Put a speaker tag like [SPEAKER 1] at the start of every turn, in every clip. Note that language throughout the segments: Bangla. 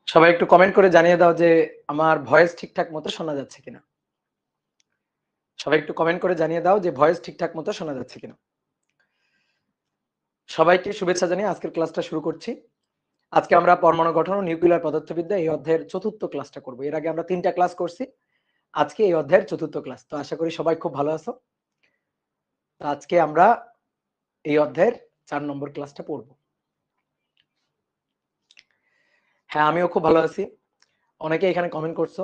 [SPEAKER 1] সবাই একটু কমেন্ট করে জানিয়ে দাও যে আমার ভয়েস ঠিকঠাক মতো শোনা যাচ্ছে কিনা। সবাই একটু কমেন্ট করে জানিয়ে দাও যে ভয়েস ঠিকঠাক মতো শোনা যাচ্ছে কিনা। সবাইকে শুভেচ্ছা জানিয়ে আজকের ক্লাসটা শুরু করছি। আজকে আমরা পরমাণু গঠন ও নিউক্লিয়ার পদার্থবিদ্যা এই অধ্যায়ের চতুর্থ ক্লাসটা করব। এর আগে আমরা 3টা ক্লাস করছি, আজকে এই অধ্যায়ের চতুর্থ ক্লাস। তো আশা করি সবাই খুব ভালো আছো। তো আজকে আমরা এই অধ্যায়ের 4 নম্বর ক্লাসটা পড়ব। হ্যাঁ, আমিও খুব ভালো আছি। অনেকে এখানে কমেন্ট করছো।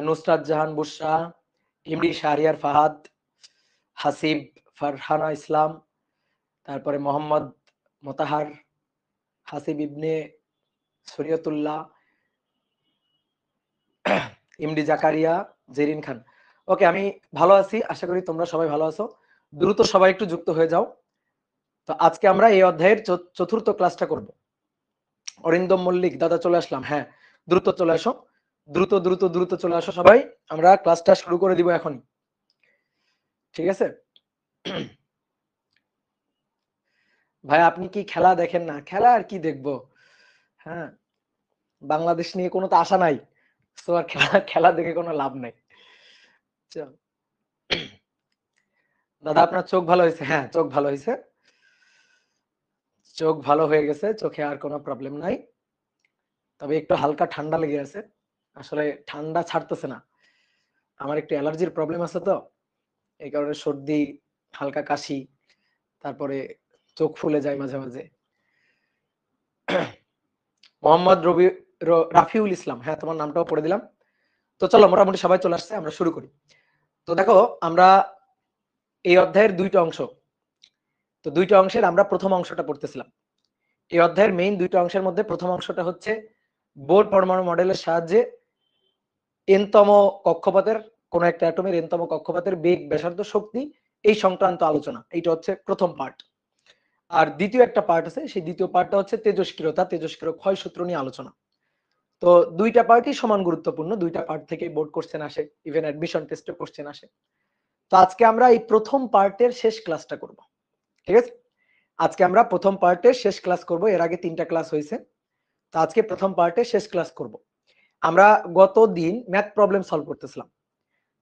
[SPEAKER 1] নুসরাত জাহান, বুশরা, ইমরি, শাহরিয়ার, ফাহাদ, হাসিব, ফারহানা ইসলাম, তারপরে মোহাম্মদ মোতাহার, হাসিব ইবনে শরীয়তুল্লাহ, ইমডি জাকারিয়া, জেরিন খান। ওকে, আমি ভালো আছি, আশা করি তোমরা সবাই ভালো আছো। দ্রুত সবাই একটু যুক্ত হয়ে যাও। তো আজকে আমরা এই অধ্যায়ের চতুর্থ ক্লাসটা করব। অরিন্দম মল্লিক, দাদা চলে আসলাম। হ্যাঁ, দ্রুত চলে আসো, দ্রুত দ্রুত দ্রুত চলে আসো সবাই, আমরা ক্লাসটা শুরু করে দিব এখনই। ঠিক আছে ভাই, আপনি কি খেলা দেখেন না? খেলা আর কি দেখবো? হ্যাঁ, বাংলাদেশ নিয়ে কোনো তো আশা নাই, তো আর খেলা খেলা দেখে কোনো লাভ নাই। চল। দাদা আপনার চোখ ভালো হয়েছে? হ্যাঁ, চোখ ভালো হয়েছে, চোখ ভালো হয়ে গেছে, চোখে আর কোনো প্রবলেম নাই। তবে একটু হালকা ঠান্ডা লেগে আছে, আসলে ঠান্ডা ছাড়তেছে না। আমার একটু অ্যালার্জির প্রবলেম আছে, তো এই কারণে সর্দি, হালকা কাশি, তারপরে চোখ ফুলে যায় মাঝে মাঝে। মোহাম্মদ রাফিউল ইসলাম, হ্যাঁ তোমার নামটাও পড়ে দিলাম। তো চলো, মোটামুটি সবাই চলে আসছে, আমরা শুরু করি। তো দেখো, আমরা এই অধ্যায়ের 2টা অংশ, তো 2টা অংশের আমরা প্রথম অংশটা পড়তেছিলাম। এই অধ্যায়ের মেইন 2টা অংশের মধ্যে প্রথম অংশটা হচ্ছে বোর পরমাণু মডেলের সাহায্যে এনতম কক্ষপথের, কোন একটা অ্যাটমের এনতম কক্ষপথের বেগ, ব্যাসার্ধ, শক্তি এই সংক্রান্ত আলোচনা। এইটা হচ্ছে প্রথম পার্ট। আর দ্বিতীয় একটা পার্ট আছে, সেই দ্বিতীয় পার্টটা হচ্ছে তেজস্ক্রিয়তা, তেজস্ক্রিয় ক্ষয়সূত্র নিয়ে আলোচনা। তো 2টা পার্টই সমান গুরুত্বপূর্ণ, 2টা পার্ট থেকে বোর্ড কোশ্চেন আসে, ইভেন অ্যাডমিশন টেস্টে কোশ্চেন আসে। তো আজকে আমরা এই প্রথম পার্টের শেষ ক্লাসটা করব। ঠিক আছে, আজকে আমরা প্রথম পার্টের শেষ ক্লাস করব। এর আগে 3টা ক্লাস হয়েছে, তো আজকে প্রথম পার্টের শেষ ক্লাস করব। আমরা গত দিন ম্যাথ প্রবলেম সলভ করতেছিলাম,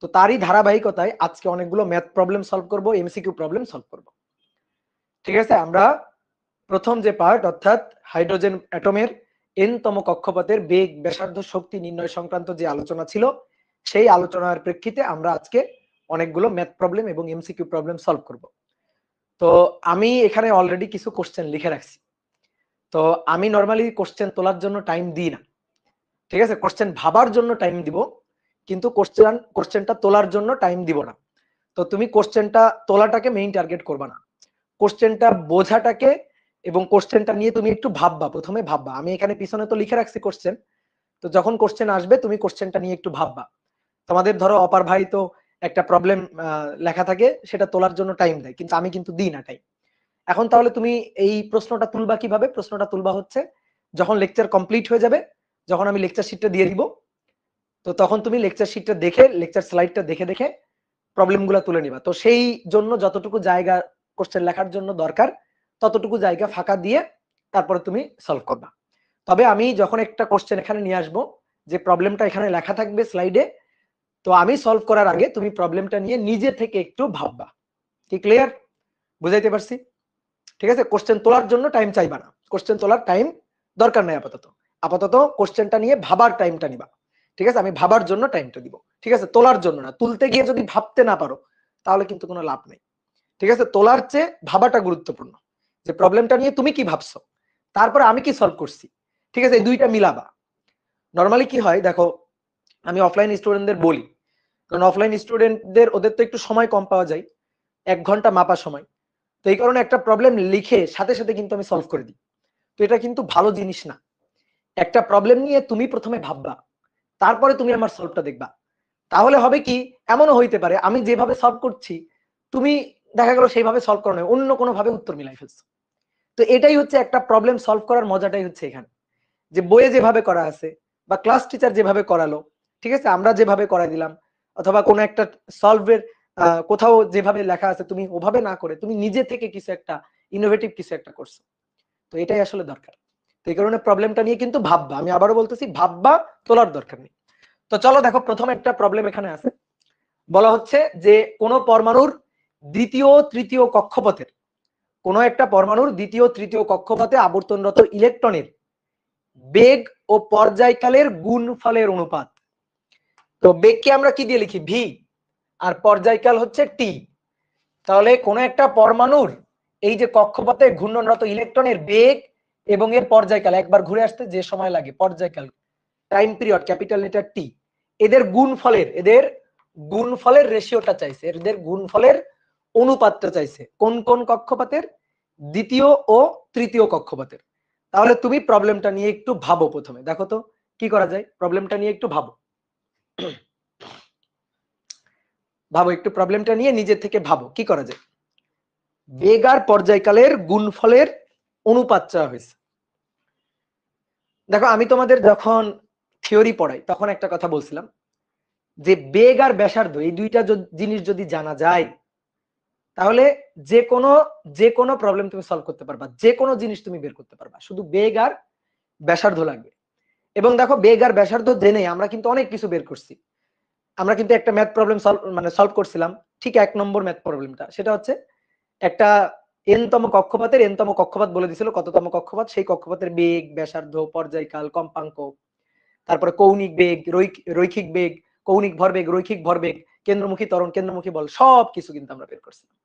[SPEAKER 1] তো তারই ধারাবাহিকতায় আজকে অনেকগুলো ম্যাথ প্রবলেম সলভ করব, এমসিকিউ প্রবলেম সলভ করব। ঠিক আছে, আমরা প্রথম যে পার্ট, অর্থাৎ হাইড্রোজেন অ্যাটমের এনতম কক্ষপথের বেগ, ব্যাসার্ধ, শক্তি নির্ণয় সংক্রান্ত যে আলোচনা ছিল, সেই আলোচনার প্রেক্ষিতে আমরা আজকে অনেকগুলো ম্যাথ প্রবলেম এবং এমসিকিউ প্রবলেম সলভ করব। তো আমি এখানে অলরেডি কিছু কোশ্চেন লিখে রাখছি। তো আমি নরমালি কোশ্চেন তোলার জন্য টাইম দিই না। ঠিক আছে, কোশ্চেন ভাবার জন্য টাইম দিব, কিন্তু কোশ্চেনটা তোলার জন্য টাইম দিব না। তো তুমি কোশ্চেনটা তোলাটাকে মেইন টার্গেট করবা না, কোশ্চেনটা বোঝাটাকে এবং কোশ্চেনটা নিয়ে তুমি একটু ভাববা, প্রথমে ভাববা। আমি এখানে পিছনে তো লিখে রাখছি কোশ্চেন, তো যখন কোশ্চেন আসবে তুমি কোশ্চেনটা নিয়ে একটু ভাববা। তোমাদের ধরো অপার ভাই তো একটা প্রবলেম লেখা থাকে, সেটা তোলার জন্য টাইম দেয়, কিন্তু আমি কিন্তু দিই না টাইম। এখন তাহলে তুমি এই প্রশ্নটা তুলবা কিভাবে? প্রশ্নটা তুলবা হচ্ছে যখন লেকচার কমপ্লিট হয়ে যাবে, যখন আমি লেকচার শিটটা দিয়ে দিব, তো তখন তুমি লেকচার শিটটা দেখে, লেকচার স্লাইডটা দেখে দেখে প্রবলেমগুলো তুলে নিবা। তো সেই জন্য যতটুকু জায়গা কোশ্চেন লেখার জন্য দরকার, ততটুকু জায়গা ফাঁকা দিয়ে তারপরে তুমি সলভ করবা। তবে আমি যখন একটা কোশ্চেন এখানে নিয়ে আসবো, যে প্রবলেমটা এখানে লেখা থাকবে স্লাইডে, তো আমি সলভ করার আগে তুমি প্রবলেমটা নিয়ে নিজে থেকে একটু ভাববা। কি ক্লিয়ার? বুঝাইতে পারছি? ঠিক আছে, কোশ্চেন তোলার জন্য টাইম চাইবা না, কোশ্চেন তোলার টাইম দরকার নাই আপাতত। আপাতত কোশ্চেনটা নিয়ে ভাবার টাইমটা নিবা। ঠিক আছে, আমি ভাবার জন্য টাইমটা দিব। ঠিক আছে, তোলার জন্য না। তুলতে গিয়ে যদি ভাবতে না পারো, তাহলে কিন্তু কোনো লাভ নেই। ঠিক আছে, তোলার চেয়ে ভাবাটা গুরুত্বপূর্ণ, যে প্রবলেমটা নিয়ে তুমি কি ভাবছো, তারপরে আমি কি সলভ করছি। ঠিক আছে, এই দুইটা মিলাবা। নরমালি কি হয় দেখো, আমি অফলাইন স্টুডেন্টদের বলি, কারণ অফলাইন স্টুডেন্টদের ওদের তো একটু সময় কম পাওয়া যায়, 1 ঘন্টা মাপা সময়। তো এই কারণে একটা প্রবলেম লিখে সাথে সাথে কিন্তু আমি সলভ করে দিই। তো এটা কিন্তু ভালো জিনিস না। একটা প্রবলেম নিয়ে তুমি প্রথমে ভাববা, তারপরে তুমি আমার সলভটা দেখবা। তাহলে হবে কি, এমনও হইতে পারে আমি যেভাবে সলভ করছি, তুমি দেখা গেল সেইভাবে সলভ করো না, অন্য কোনো ভাবে উত্তর মিলাই ফেলছো। তো এটাই হচ্ছে একটা প্রবলেম সলভ করার মজাটাই হচ্ছে এখানে, যে বইয়ে যেভাবে করা আছে বা ক্লাস টিচার যেভাবে করালো, ঠিক আছে, আমরা যেভাবে করাই দিলাম, অথবা কোনো একটা সলভের কোথাও যেভাবে লেখা আছে তুমি ওভাবে না করে তুমি নিজে থেকে কিছু একটা ইনোভেটিভ কিছু একটা করছো। তো এটাই আসলে দরকার। তো এই কারণে প্রবলেমটা নিয়ে কিন্তু ভাববা, আমি আবারও বলতেছি ভাববা, তোলার দরকার নেই। তো চলো দেখো প্রথম একটা প্রবলেম এখানে আছে, বলা হচ্ছে যে কোন পরমাণুর দ্বিতীয় তৃতীয় কক্ষপথের, কোন একটা পরমাণুর দ্বিতীয় তৃতীয় কক্ষপথে আবর্তনরত ইলেকট্রনের বেগ ও পর্যায়কালের গুণফলের অনুপাত। তো বেগকে আমরা কি দিয়ে লিখি? ভি, আর পর্যায়কাল হচ্ছে টি। তাহলে কোন একটা পরমাণুর এই যে কক্ষপথে ঘূর্ণনরত ইলেকট্রনের বেগ এবং এর পর্যায়কাল, একবার ঘুরে আসতে যে সময় লাগে, পর্যায়কাল, টাইম পিরিয়ড, ক্যাপিটাল লেটার টি, এদের গুণফলের রেশিওটা চাইছে, এদের গুণফলের অনুপাতটা চাইছে। কোন কোন কক্ষপথের? দ্বিতীয় ও তৃতীয় কক্ষপথের। তাহলে তুমি প্রবলেমটা নিয়ে একটু ভাবো, প্রথমে দেখো তো কি করা যায়, প্রবলেমটা নিয়ে একটু ভাবো। ভাবো একটু, প্রবলেমটা নিয়ে নিজের থেকে ভাবো কি করা যায়। বেগ আর পর্যায়কালের গুণফলের অনুপাত চাওয়া হয়েছে। দেখো আমি তোমাদের যখন থিওরি পড়াই তখন একটা কথা বলছিলাম যে বেগ আর ব্যাসার্ধ এই দুইটা জিনিস যদি জানা যায় তাহলে যে কোনো প্রবলেম তুমি সলভ করতে পারবা, যে কোনো জিনিস তুমি বের করতে পারবা, শুধু বেগ আর ব্যাসার্ধ লাগবে। এবং দেখো বেগ আর ব্যাসার্ধ জেনে আমরা কিন্তু অনেক কিছু বের করছি। আমরা কিন্তু একটা ম্যাথ প্রবলেম সলভ করছিলাম, ঠিক 1 নম্বর ম্যাথ প্রবলেমটা, সেটা হচ্ছে একটা এনতম কক্ষপথের এনতম কক্ষপথ বলে দিছিল, কততম কক্ষপথ, সেই কক্ষপথের বেগ, ব্যাসার্ধ, পর্যায়কাল, কম্পাঙ্ক, তারপরে কৌণিক বেগ, রৈখিক বেগ, কৌণিক ভরবেগ, রৈখিক ভরবেগ, কেন্দ্রমুখী ত্বরণ, কেন্দ্রমুখী বল, সব কিছু কিন্তু আমরা বের করছিলাম।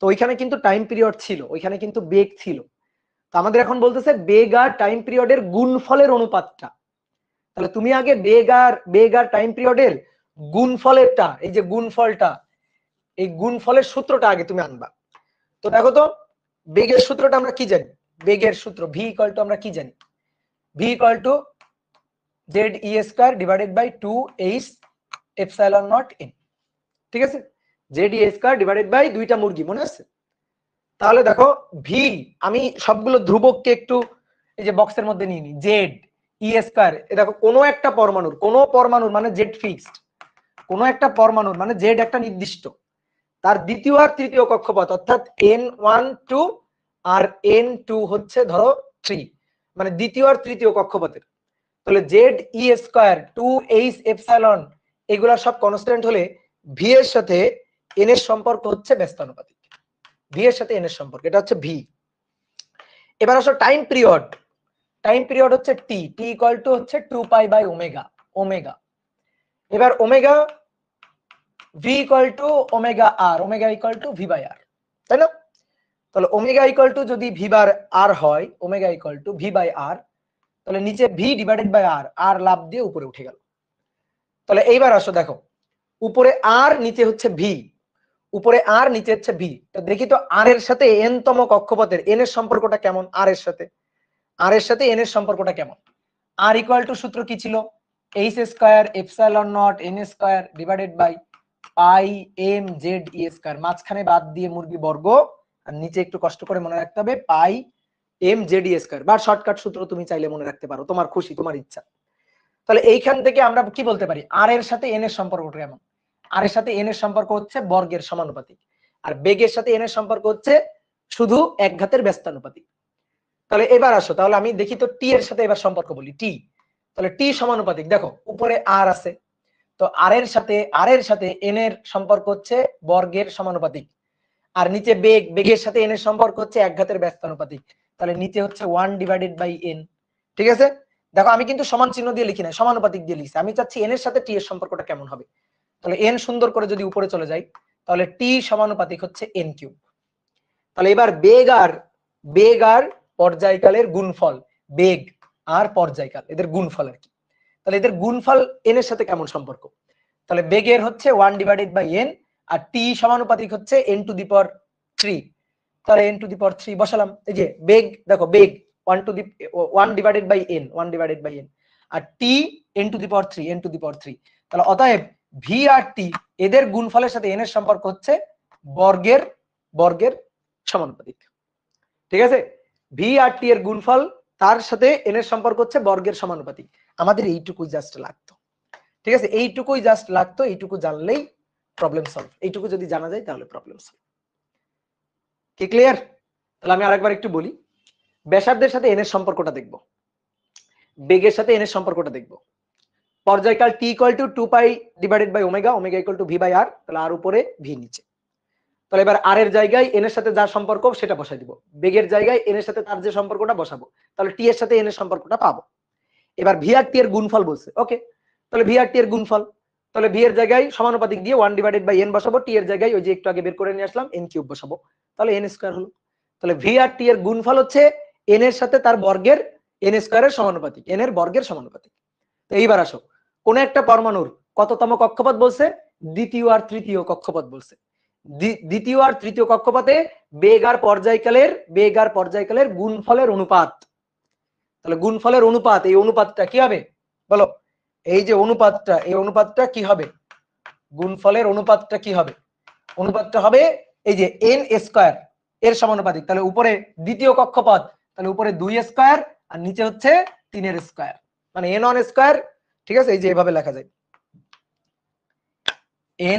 [SPEAKER 1] তো ওইখানে কিন্তু টাইম পিরিয়ড ছিল, ওইখানে কিন্তু বেগ ছিল। তো আমাদের এখন বলতেছে বেগ আর টাইম পিরিয়ডের গুণফলের অনুপাতটা। তাহলে তুমি আগে বেগ আর টাইম পিরিয়ডের গুণফলেরটা, এই যে গুণফলটা, এই গুণফলের সূত্রটা আগে তুমি আনবা। তো দেখো তো বেগের সূত্রটা আমরা কি জানি? বেগের সূত্র ভি ইকুয়াল টু, আমরা কি জানি? V equal to z e square divided by 2h epsilon not n. ঠিক আছে, z e square divided by দুইটা মুরগি, মনে আছে? তাহলে দেখো ভি, আমি সবগুলো ধ্রুবককে একটু এই যে বক্সের মধ্যে নিয়ে নিই। জেড ই স্কয়ার, এ দেখো কোনো একটা পরমাণুর মানে জেড ফিক্সড, কোনো একটা পরমাণুর মানে জেড একটা নির্দিষ্ট, তার দ্বিতীয় আর তৃতীয় কক্ষপথ অর্থাৎ n1 2 আর n2 হচ্ছে ধরো 3, মানে দ্বিতীয় আর তৃতীয় কক্ষপথের। তাহলে Z e square 2h epsilon এগুলা সব কনস্ট্যান্ট হলে ভি এর সাথে এন এর সম্পর্ক হচ্ছে ব্যস্তানুপাতিক। ভি এর সাথে এন এর সম্পর্ক, এটা হচ্ছে ভি। এবার আসো টাইম পিরিয়ড হচ্ছে টি, টি ইকুয়াল টু হচ্ছে 2 পাই বাই ওমেগা। এবার omega V equal to omega equal to V by R, তাই না? তাহলে ওমেগা ইকুয়াল টু যদি ভি বার আর হয়, omega equal to V by আর, তাহলে নিচে ভি ডিভাইডেড বাই আর লাভ দিয়ে উপরে উঠে গেল। তাহলে এইবার আসো দেখো, উপরে আর নিচে হচ্ছে ভি, উপরে আর নিচে হচ্ছে ভি। তো দেখি তো আর এর সাথে এন তম কক্ষপথের এন এর সম্পর্কটা কেমন, আর এর সাথে এন এর সম্পর্কটা কেমন? আর ইকুয়াল টু সূত্র কি ছিল? H square epsilon not n square divided by pi m Z e square, মাঝখানে বাদ দিয়ে মুরগি বর্গ, আর নিচে একটু কষ্ট করে মনে রাখতে হবে পাই এম জেড ই স্কয়ার, বা শর্টকাট সূত্র তুমি চাইলে মনে রাখতে পারো, তোমার খুশি, তোমার ইচ্ছা। তাহলে এইখান থেকে আমরা কি বলতে পারি, আর এর সাথে এন এর সম্পর্কটা কেমন? আর এর সাথে এন এর সম্পর্ক হচ্ছে বর্গের সমানুপাতিক, আর বেগের সাথে এন এর সম্পর্ক হচ্ছে শুধু এক ঘাতের ব্যস্তানুপাতিক। তাহলে এবার আসো, তাহলে আমি দেখি তো টি এর সাথে এবার সম্পর্ক বলি, টি। তাহলে টি সমানুপাতিক, দেখো উপরে আর আছে, তো আর এর সাথে এন এর সম্পর্ক হচ্ছে বর্গের সমানুপাতিক, আর নিচে বেগের সাথে এন এর সম্পর্ক হচ্ছে এক ঘাতের ব্যস্তানুপাতিক, তাহলে নিচে হচ্ছে 1 ডিভাইডেড বাই এন। ঠিক আছে, দেখো আমি কিন্তু সমান চিহ্ন দিয়ে লিখি না, সমানুপাতিক দিয়ে লিখছি। আমি চাচ্ছি এন এর সাথে টি এর সম্পর্কটা কেমন হবে। তাহলে এন সুন্দর করে যদি উপরে চলে যায়, তাহলে টি সমানুপাতিক হচ্ছে এন কিউব। তাহলে এবার বেগ আর পর্যায়কালের গুণফল, বেগ আর পর্যায়কাল এদের গুণফল আর কি। তাহলে এদের গুণফল এন এর সাথে কেমন সম্পর্ক? তাহলে বেগের হচ্ছে 1 ডিভাইডেড বাই এন, আর টি সমানুপাতিক হচ্ছে n টু দি পাওয়ার 3। তাহলে n টু দি পাওয়ার 3 বসালাম। এই যে বেগ, দেখো বেগ 1 ডিভাইডেড বাই n, আর T n to the power 3, তাহলে অতএব ভি আর টি এদের গুণফলের সাথে n এর সম্পর্ক হচ্ছে বর্গের সমানুপাতিক। ঠিক আছে, ভি আর টি এর গুণফল তার সাথে n এর সম্পর্ক হচ্ছে বর্গের সমানুপাতিক। আমাদের এইটুকুই জাস্ট লাগতো। ঠিক আছে, এইটুকুই জাস্ট লাগতো, এইটুকু জানলেই প্রবলেম সলভ। এইটুকু যদি জানা যায় তাহলে প্রবলেম সলভ। কি ক্লিয়ার? তাহলে আমি আরেকবার একটু বলি, ব্যাসার্ধের সাথে এন এর সম্পর্কটা দেখব, বেগের সাথে এন এর সম্পর্কটা দেখব। পর্যায়কাল T equal to 2 pi divided by omega, omega equal to V by আর, তাহলে আর উপরে ভি নিচে। তাহলে এবার আর এর জায়গায় এন এর সাথে যার সম্পর্ক সেটা বসাই দিব, বেগের জায়গায় এন এর সাথে তার যে সম্পর্কটা বসাবো, তাহলে টি এর সাথে এন এর সম্পর্কটা পাবো। এবার ভি আর টি এর গুণফল বলছে, ওকে, তাহলে ভি আর টি এর গুণফল, তাহলে ভি এর জায়গায় সমানুপাতিক দিয়ে 1 ডিভাইডেড বাই এন বসাবো, টি এর জায়গায় ওই যে একটু আগে বের করে নিয়ে আসলাম এন কিউব বসাবো, তাহলে এন স্কয়ার হলো। তাহলে ভি আর টি এর গুণফল হচ্ছে এন এর সাথে তার বর্গের এন স্কয়ারের সমানুপাতিক, এন এর বর্গের সমানুপাতিক। তো এইবার আসো, কোন একটা পরমাণুর কততম কক্ষপথ বলছে? দ্বিতীয় আর তৃতীয় কক্ষপথ বলছে। দ্বিতীয় আর তৃতীয় কক্ষপথে বেগ আর পর্যায়কালের গুণফলের অনুপাত। তাহলে গুণফলের অনুপাত, এই অনুপাতটা কি হবে বলো? এই যে অনুপাতটা, এই অনুপাতটা কি হবে? গুণফলের অনুপাতটা কি হবে? অনুপাতটা হবে এই যে এন স্কয়ার এর সমানুপাতিক। তাহলে উপরে দ্বিতীয় কক্ষপথ, তাহলে উপরে 2 স্কয়ার আর নিচে হচ্ছে 3 এর স্কয়ার, মানে n1 স্কয়ার। ঠিক আছে, এই যে এভাবে লেখা যায়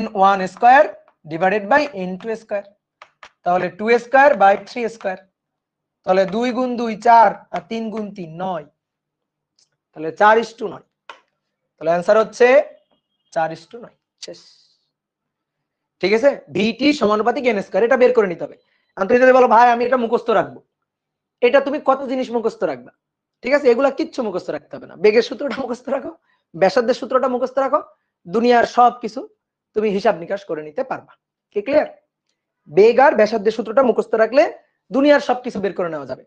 [SPEAKER 1] n1 square divided by n2 square, তাহলে 2 স্কয়ার বাই 3 স্কয়ার, তাহলে 2 গুণ 2 4 আর 3 গুণ 3 9, তাহলে 4:9। তাহলে অ্যান্সার হচ্ছে 4:9। শেষ। ঠিক আছে, ভিটি সমানুপাতিক এন স্কয়ার, এটা বের করে নিতে হবে। আর তুমি যদি বলো ভাই আমি এটা মুখস্থ রাখবো, এটা তুমি কত জিনিস মুখস্থ রাখবা? ঠিক আছে, এগুলা কিচ্ছু মুখস্থ রাখতে হবে না। বেগের সূত্রটা মুখস্থ রাখো, ব্যাসার্ধের সূত্রটা মুখস্থ রাখো, দুনিয়ার সবকিছু তুমি হিসাব নিকাশ করে নিতে পারবা। কি ক্লিয়ার? বেগ আর ব্যাসার্ধের সূত্রটা মুখস্থ রাখলে দুনিয়ার সবকিছু বের করে নেওয়া যাবে।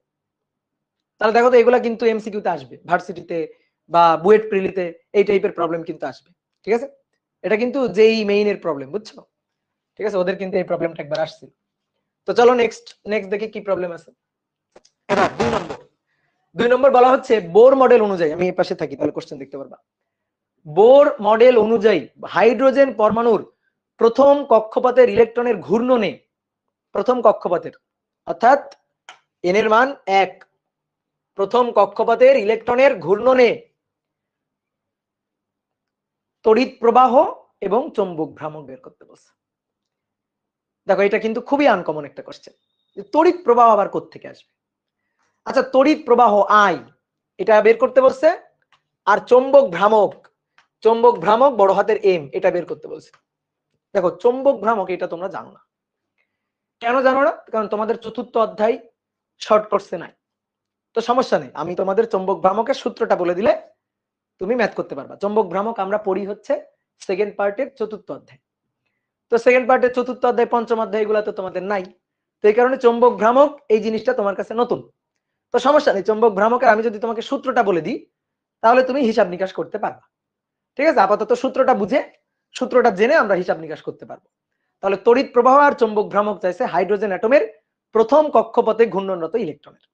[SPEAKER 1] তাহলে দেখো তো এগুলা কিন্তু এমসিকিউতে আসবে, ভার্সিটিতে বা বুয়েট প্রিলিতে এই টাইপের প্রবলেম কিন্তু আসবে। ঠিক আছে, এটা কিন্তু যেই মেইনের প্রবলেম, বুঝছো? ঠিক আছে, ওদের কিন্তু এই প্রবলেমটা একবার আসছিল। তো চলো নেক্সট দেখি কি প্রবলেম আছে। এবার 2 নম্বর বলা হচ্ছে বোর মডেল অনুযায়ী, আমি এই পাশে থাকি তাহলে কোশ্চেন দেখতে পারবা। বোর মডেল অনুযায়ী হাইড্রোজেন পরমাণুর প্রথম কক্ষপথের ইলেকট্রনের ঘূর্ণনে, প্রথম কক্ষপথের অর্থাৎ এন এর মান 1, প্রথম কক্ষপথের ইলেকট্রনের ঘূর্ণনে তড়িৎ প্রবাহ এবং চৌম্বক ভ্রামক বের করতে বলছে। দেখো এটা কিন্তু খুবই আনকমন একটা কোশ্চেন, তড়িৎ প্রবাহ আবার কোত্থেকে আসবে? আচ্ছা, তড়িৎ প্রবাহ আই এটা বের করতে বলছে, আর চৌম্বক ভ্রামক বড় হাতের এম এটা বের করতে বলছে। দেখো চৌম্বক ভ্রামক এটা তোমরা জানো না। কেন জানো না? কারণ তোমাদের চতুর্থ অধ্যায় শর্ট কোর্সে নাই। তো সমস্যা নেই, আমি তোমাদের চৌম্বক ভ্রামকের সূত্রটা বলে দিলে তুমি ম্যাথ করতে পারবা। চৌম্বক ভ্রামক আমরা পড়ি হচ্ছে সেকেন্ড পার্টের চতুর্থ অধ্যায়। তো সেকেন্ড পার্টের চতুর্থ অধ্যায়, পঞ্চম অধ্যায় এগুলো তো তোমাদের নাই। তো এই কারণে চৌম্বক ভ্রামক এই জিনিসটা তোমার কাছে নতুন। তো সমস্যা নেই, চৌম্বক ভ্রামকের আমি যদি তোমাকে সূত্রটা বলে দিই তাহলে তুমি হিসাব নিকাশ করতে পারবা। ঠিক আছে, আপাতত সূত্রটা বুঝে, সূত্রটা জেনে আমরা হিসাব নিকাশ করতে পারবো। তাহলে তড়িৎ প্রবাহ আর চৌম্বক ভ্রামক চাইছে হাইড্রোজেন অ্যাটমের প্রথম কক্ষপথে ঘূর্ণনরত ইলেকট্রনের।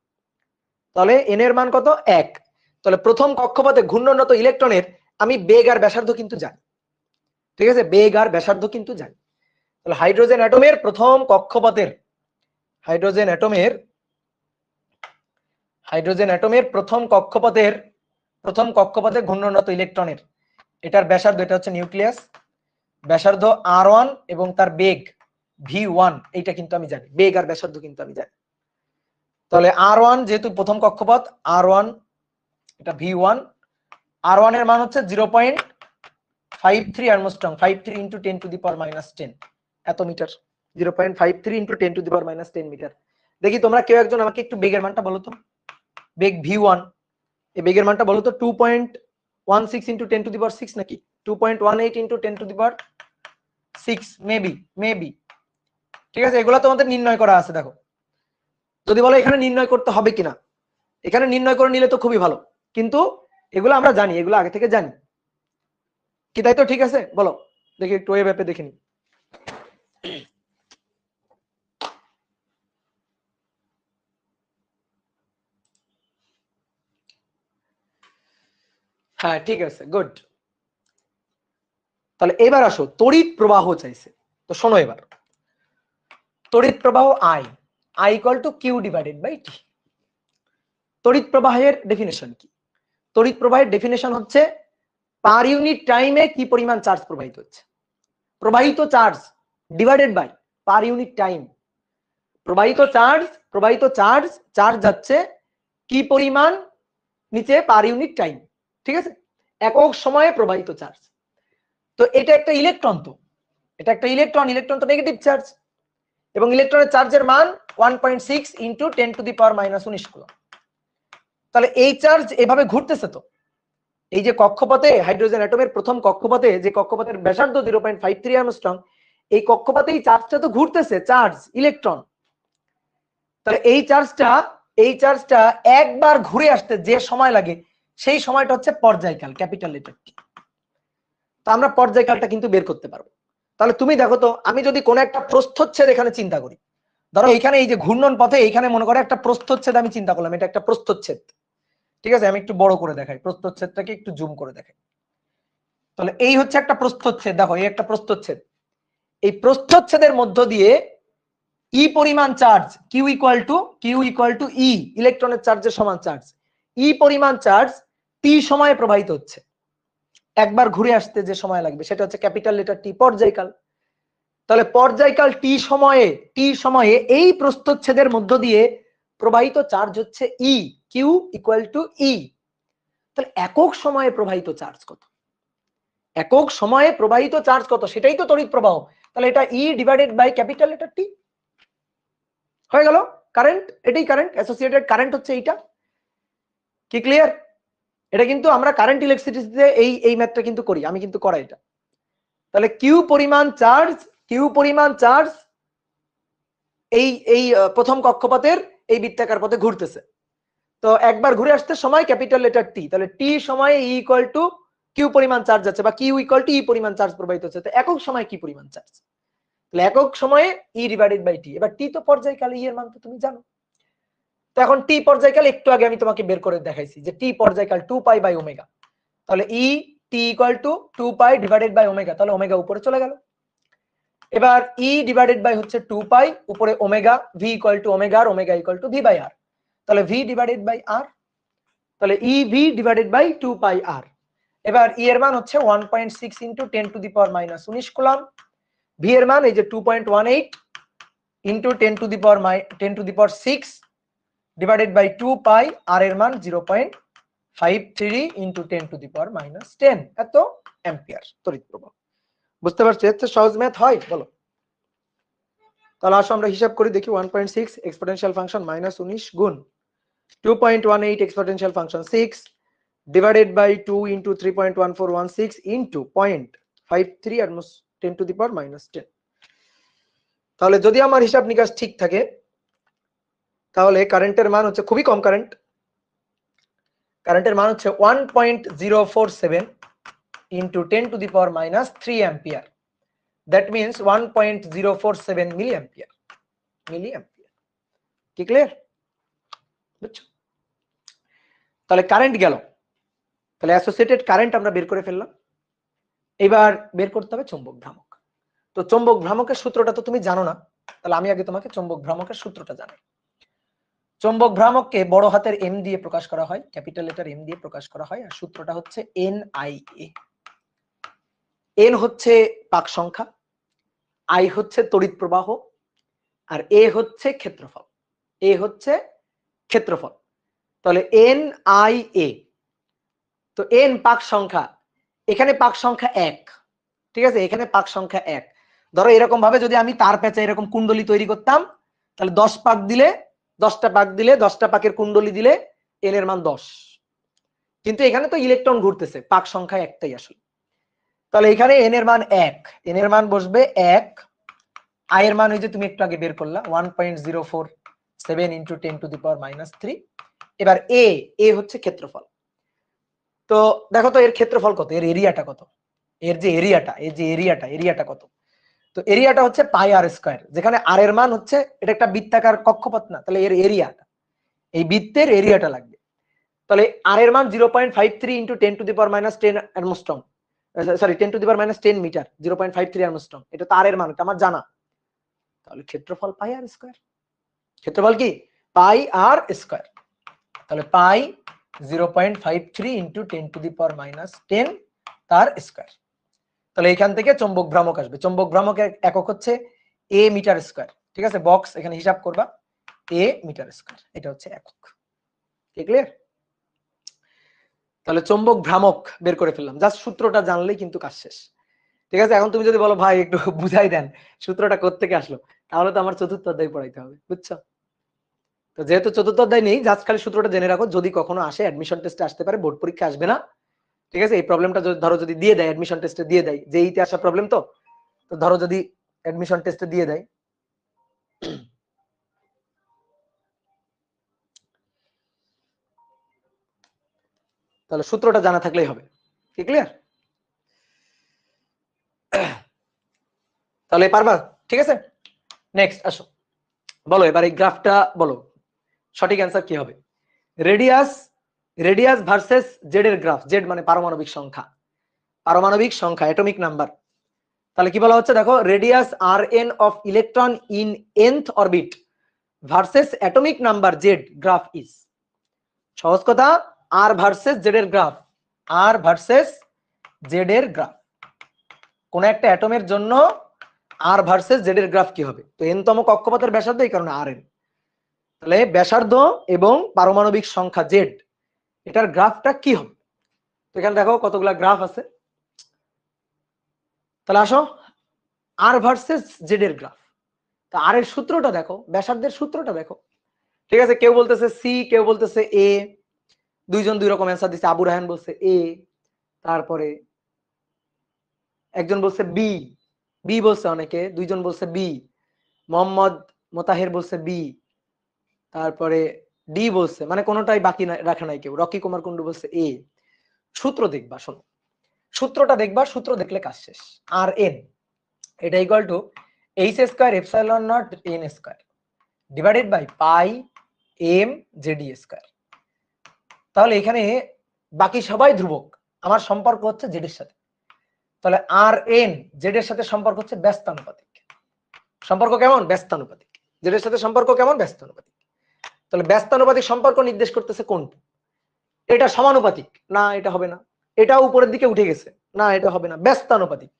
[SPEAKER 1] তাহলে এন এর মান কত? 1। তাহলে প্রথম কক্ষপথে ঘূর্ণনরত ইলেকট্রনের আমি বেগ আর ব্যাসার্ধ কিন্তু জানি। ঠিক আছে, বেগ আর ব্যাসার্ধ কিন্তু জানি। তাহলে হাইড্রোজেন অ্যাটমের প্রথম কক্ষপথের, হাইড্রোজেন অ্যাটমের প্রথম কক্ষপথে ঘূর্ণনরত ইলেকট্রনের এটার ব্যাসার্ধ, এটা হচ্ছে নিউক্লিয়াস, ব্যাসার্ধ r1 এবং তার বেগ v1, এইটা কিন্তু আমি জানি, বেগ আর ব্যাসার্ধ কিন্তু আমি জানি। তাহলে r1 যেহেতু প্রথম কক্ষপথ, r1 এটা v1, r1 এর মান হচ্ছে 0.53 অ্যাংস্ট্রম, 53 × 10⁻⁻10 এত মিটার, 0.53 × 10⁻⁻10 মিটার। দেখি তোমরা কেউ একজন আমাকে একটু বেগের মানটা বলো তো, বেগ v1 এই বেগের মানটা বলো তো, 2.16 × 10⁻6 নাকি 2.18 × 10⁻6 মেবি। ঠিক আছে, এগুলো তোমাদের নির্ণয় করা আছে। দেখো যদি বলো এখানে নির্ণয় করতে হবে কিনা, এখানে নির্ণয় করে নিলে তো খুবই ভালো, কিন্তু এগুলো আমরা জানি, এগুলো আগে থেকে জানি কি, তাই তো? ঠিক আছে, বলো দেখি একটু ওয়েব অ্যাপে দেখে নি। হ্যাঁ ঠিক আছে, গুড। তাহলে এবার আসো, তড়িৎ প্রবাহ চাইছে। তো শোনো এবার, তড়িৎ প্রবাহ I equal to Q divided by T. তড়িৎ প্রবাহের ডেফিনেশন কি? তড়িৎ প্রবাহের ডেফিনেশন হচ্ছে পার ইউনিট টাইমে কি পরিমাণ চার্জ প্রবাহিত হচ্ছে, প্রবাহিত charge divided by per unit time. প্রবাহিত চার্জ যাচ্ছে কি পরিমাণ, নিচে পার ইউনিট টাইম, ঠিক আছে, একক সময়ে প্রবাহিত চার্জ। তো এটা একটা ইলেকট্রন, তো এটা একটা ইলেকট্রন, ইলেকট্রন তো নেগেটিভ চার্জ, এবং ইলেকট্রনের চার্জের মান 1.6 ইন্টু 10⁻⁻19 কুলম্ব। তাহলে এই চার্জ এভাবে ঘুরতেছে। তো এই যে কক্ষপথে হাইড্রোজেন অ্যাটমের প্রথম কক্ষপথে, যে কক্ষপথের ব্যাসার্ধ 0.53 অ্যাংস্ট্রম, এই কক্ষপথেই চার্জটা তো ঘুরতেছে, চার্জ ইলেকট্রন। তাহলে এই চার্জটা একবার ঘুরে আসতে যে সময় লাগে সেই সময়টা হচ্ছে পর্যায়কাল, ক্যাপিটাল লেটার টি। তো আমরা পর্যায়কালটা কিন্তু বের করতে পারবো। তাহলে তুমি দেখো তো, আমি যদি কোনো একটা প্রস্থচ্ছেদ এখানে চিন্তা করি, ধরো এইখানে এই যে ঘূর্ণন পথে এইখানে মনে করো একটা প্রস্থচ্ছেদ আমি চিন্তা করলাম, এটা একটা প্রস্থচ্ছেদ, ঠিক আছে, আমি একটু বড় করে দেখাই, প্রস্থচ্ছেদটাকে একটু জুম করে দেখাই। তাহলে এই হচ্ছে একটা প্রস্থচ্ছেদ, দেখো এই একটা প্রস্থচ্ছেদ। এই প্রস্থচ্ছেদের মধ্য দিয়ে ই পরিমাণ চার্জ, কিউ ইকুয়াল টু ই, ইলেকট্রনের চার্জের সমান চার্জ, ই পরিমাণ চার্জ টি সময়ে প্রবাহিত হচ্ছে। একবার ঘুরে আসতে যে সময় লাগবে সেটা হচ্ছে ক্যাপিটাল লেটার টি, পর্যায়কাল। তাহলে পর্যায়কাল টি সময়ে এই প্রস্থচ্ছেদের মধ্য দিয়ে প্রবাহিত চার্জ হচ্ছে ই, কিউ ইকুয়াল টু ই। তাহলে একক সময়ে প্রবাহিত চার্জ কত? একক সময়ে প্রবাহিত চার্জ কত, সেটাই তো তড়িৎ প্রবাহ। তাহলে এটা e divided by capital letter T হয়ে গেল। কারেন্ট, এটাই কারেন্ট, অ্যাসোসিয়েটেড কারেন্ট হচ্ছে এইটা। কি ক্লিয়ার? এটা কিন্তু আমরা কারেন্ট ইলেকট্রিসিটিতে এই ম্যাথটা কিন্তু করি, আমি কিন্তু করাই এটা। তাহলে কিউ পরিমাণ চার্জ এই প্রথম কক্ষপথের এই বৃত্তাকার পথে ঘুরতেছে। তো একবার ঘুরে আসতে সময় ক্যাপিটাল লেটার টি, তাহলে টি সময়ে ই ইকুয়াল টু কিউ পরিমাণ চার্জ আছে, বা কিউ ইকুয়াল টু ই পরিমাণ চার্জ প্রবাহিত হচ্ছে। তো একক সময় কি পরিমাণ চার্জ, তাহলে একক সময়ে ই ডিভাইডেড বাই টি। এবার টি তো পর্যায়কালে, ই এর মান তো তুমি জানো। তো এখন টি পর্যায়কাল একটু আগে আমি তোমাকে বের করে দেখাইছি যে টি পর্যায়কাল 2π/ω। তাহলে ই T equal to 2π divided by omega, তাহলে ওমেগা উপরে চলে গেল। এবার ই ডিভাইডেড বাই হচ্ছে 2π, উপরে omega, V equal to omega R, omega equal to V R. তাহলে ভি ডিভাইডেড বাই আর, তাহলে E V divided by 2πr। এবার ই এর মান হচ্ছে 1.6 ইন্টু 10⁻⁻19 কুলম্ব। ভি এর মান এই যে 2.18 ইন্টু 10⁻6 ডিভাইডেড বাই 2π, আর এর মান 0.53 ইন্টু 10⁻10, এত অ্যাম্পিয়ার তড়িৎ প্রবাহ। বুঝতে পারছো? এর চেয়ে সহজ ম্যাথ হয় বলো? তাহলে আসো আমরা হিসাব করি দেখি। 1.6 এক্সপোনেনশিয়াল ফাংশন -19 গুণ 2.18 exponential function 6 divided by 2 into 3.1416 into 0.53 আর 10⁻10। তাহলে যদি আমার হিসাব নিকাশ ঠিক থাকে তাহলে কারেন্টের মান হচ্ছে, খুবই কম কারেন্ট, কারেন্টের মান হচ্ছে 1.047 into 10⁻³ ampere. That means 1.047 milli ampere. কি ক্লিয়ার? বুঝছো? তাহলে কারেন্ট গেল, তাহলে অ্যাসোসিয়েটেড কারেন্ট আমরা বের করে ফেললাম। এবার বের করতে হবে চৌম্বক ভ্রামক। তো চৌম্বক ভ্রামকের সূত্রটা তো তুমি জানো না, তাহলে আমি আগে তোমাকে চৌম্বক ভ্রামকের সূত্রটা জানাই। চৌম্বক ভ্রামককে বড় হাতের এম দিয়ে প্রকাশ করা হয়, ক্যাপিটাল লেটার এম দিয়ে প্রকাশ করা হয়, আর সূত্রটা হচ্ছে NIA। এন হচ্ছে পাক সংখ্যা, আই হচ্ছে তড়িৎ প্রবাহ, আর এ হচ্ছে ক্ষেত্রফল। তাহলে NIA। তো এন পাক সংখ্যা, এখানে পাক সংখ্যা 1, ঠিক আছে, এখানে পাক সংখ্যা 1। ধরো এরকম ভাবে যদি আমি তার পেঁচা এরকম কুণ্ডলী তৈরি করতাম, তাহলে 10 পাক দিলে 10টা পাক দিলে 10টা পাকের কুণ্ডলী দিলে এন এর মান 10। কিন্তু এখানে তো ইলেকট্রন ঘুরতেছে, পাক সংখ্যা একটাই আসলে। তাহলে এখানে এন এর মান 1, এন এর মান বসবে 1, আই এর মান ওই যে তুমি একটু আগে বের করলা 1.047 ইন্টু 10⁻³ এবার এ হচ্ছে ক্ষেত্রফল। তো দেখো তো এর ক্ষেত্রফল কত, এর এরিয়াটা কত, এর যে এরিয়াটা কত। তো এরিয়াটা হচ্ছে πr², যেখানে আর এর মান হচ্ছে, এটা একটা বৃত্তাকার কক্ষপথ না, তাহলে এর এরিয়াটা, এই বৃত্তের এরিয়াটা লাগবে। তাহলে আর এর মান 0.53 into 10⁻10 angstrom, sorry 10⁻10 metre, 0.53 angstrom, এটা তো আর এর মান, এটা আমার জানা। তাহলে ক্ষেত্রফল πr², ক্ষেত্রফল কি πr²। তাহলে পাই 0.53 ইন্টু 10⁻10 তার স্কয়ার। তাহলে এখান থেকে চৌম্বক ভ্রামক আসবে। চৌম্বক ভ্রামকের একক হচ্ছে এ মিটার স্কয়ার, ঠিক আছে, বক্স এখানে হিসাব করবা, এ মিটার স্কয়ার, এটা হচ্ছে একক। কি ক্লিয়ার? তাহলে চৌম্বক ভ্রামক বের করে ফেললাম, জাস্ট সূত্রটা জানলেই কিন্তু কাজ শেষ। ঠিক আছে, এখন তুমি যদি বলো ভাই একটু বুঝাই দেন সূত্রটা কোত্থেকে আসলো, তাহলে তো আমার চতুর্থ অধ্যায় পড়াইতে হবে, বুঝছো? তো যেহেতু চতুর্থ অধ্যায় নেই, জাস্ট খালি সূত্রটা জেনে রাখো, যদি কখনো আসে অ্যাডমিশন টেস্টে আসতে পারে, বোর্ড পরীক্ষা আসবে না। ঠিক আছে, এই প্রবলেমটা ধরো যদি দিয়ে দেয় অ্যাডমিশন টেস্টে দিয়ে দেয়, যে এইতে আসা প্রবলেম, তো ধরো যদি অ্যাডমিশন টেস্টে দিয়ে দেয়, তাহলে সূত্রটা জানা থাকলেই হবে। কি ক্লিয়ার? তাহলে পারবা? ঠিক আছে, নেক্সট আসো, বলো এবার এই গ্রাফটা বলো, সঠিক অ্যান্সার কি হবে? রেডিয়াস, রেডিয়াস ভার্সেস জেড এর গ্রাফ, জেড মানে পারমাণবিক সংখ্যা, পারমাণবিক সংখ্যা, অ্যাটমিক নাম্বার। তাহলে কি বলা হচ্ছে দেখো, radius r n of electron in nth orbit versus atomic number z graph is. সহজ কথা, আর ভার্সেস জেড এর গ্রাফ, আর ভার্সেস জেড এর গ্রাফ, কোন একটা অ্যাটমের জন্য আর ভার্সেস জেড এর গ্রাফ কি হবে? তো n তম কক্ষপথের ব্যাসার্ধ, এই কারণে আর এন। তাহলে ব্যাসার্ধ এবং পারমাণবিক সংখ্যা জেড, এটার গ্রাফটা কি হবে? তো এখানে দেখো কতগুলা গ্রাফ আছে, তাহলে আসো আর ভার্সেস জেড এর গ্রাফ। তা আর এর সূত্রটা দেখো, ব্যাসার্ধের সূত্রটা দেখো। ঠিক আছে, কেউ বলতেছে সি, কেউ বলতেছে এ, দুইজন দুই রকম অ্যান্সার দিচ্ছে। আবু রায়হান বলছে এ, তারপরে একজন বলছে বি, বি বলছে অনেকে, দুইজন বলছে বি, মোহাম্মদ মোতাহের বলছে বি, তারপরে ডি বলছে, মানে কোনোটাই বাকি রাখা নাই কেউ। রকি কুমার কুন্ডু বলছে এ। সূত্র দেখবা, শোনো সূত্রটা দেখবা, সূত্র দেখলে কাজ শেষ। আর এন এটা equal to h square epsilon not n square divided by pi m z square. তাহলে এখানে বাকি সবাই ধ্রুবক, আমার সম্পর্ক হচ্ছে জেড এর সাথে। তাহলে আর এন জেড এর সাথে সম্পর্ক হচ্ছে ব্যস্তানুপাতিক। সম্পর্ক কেমন? ব্যস্তানুপাতিক। জেড এর সাথে সম্পর্ক কেমন? ব্যস্তানুপাতিক। তাহলে ব্যস্তানুপাতিক সম্পর্ক নির্দেশ করতেছে কোনটা? এটা সমানুপাতিক, না এটা হবে না। এটা উপরের দিকে উঠে গেছে, না এটা হবে না। ব্যস্তানুপাতিক,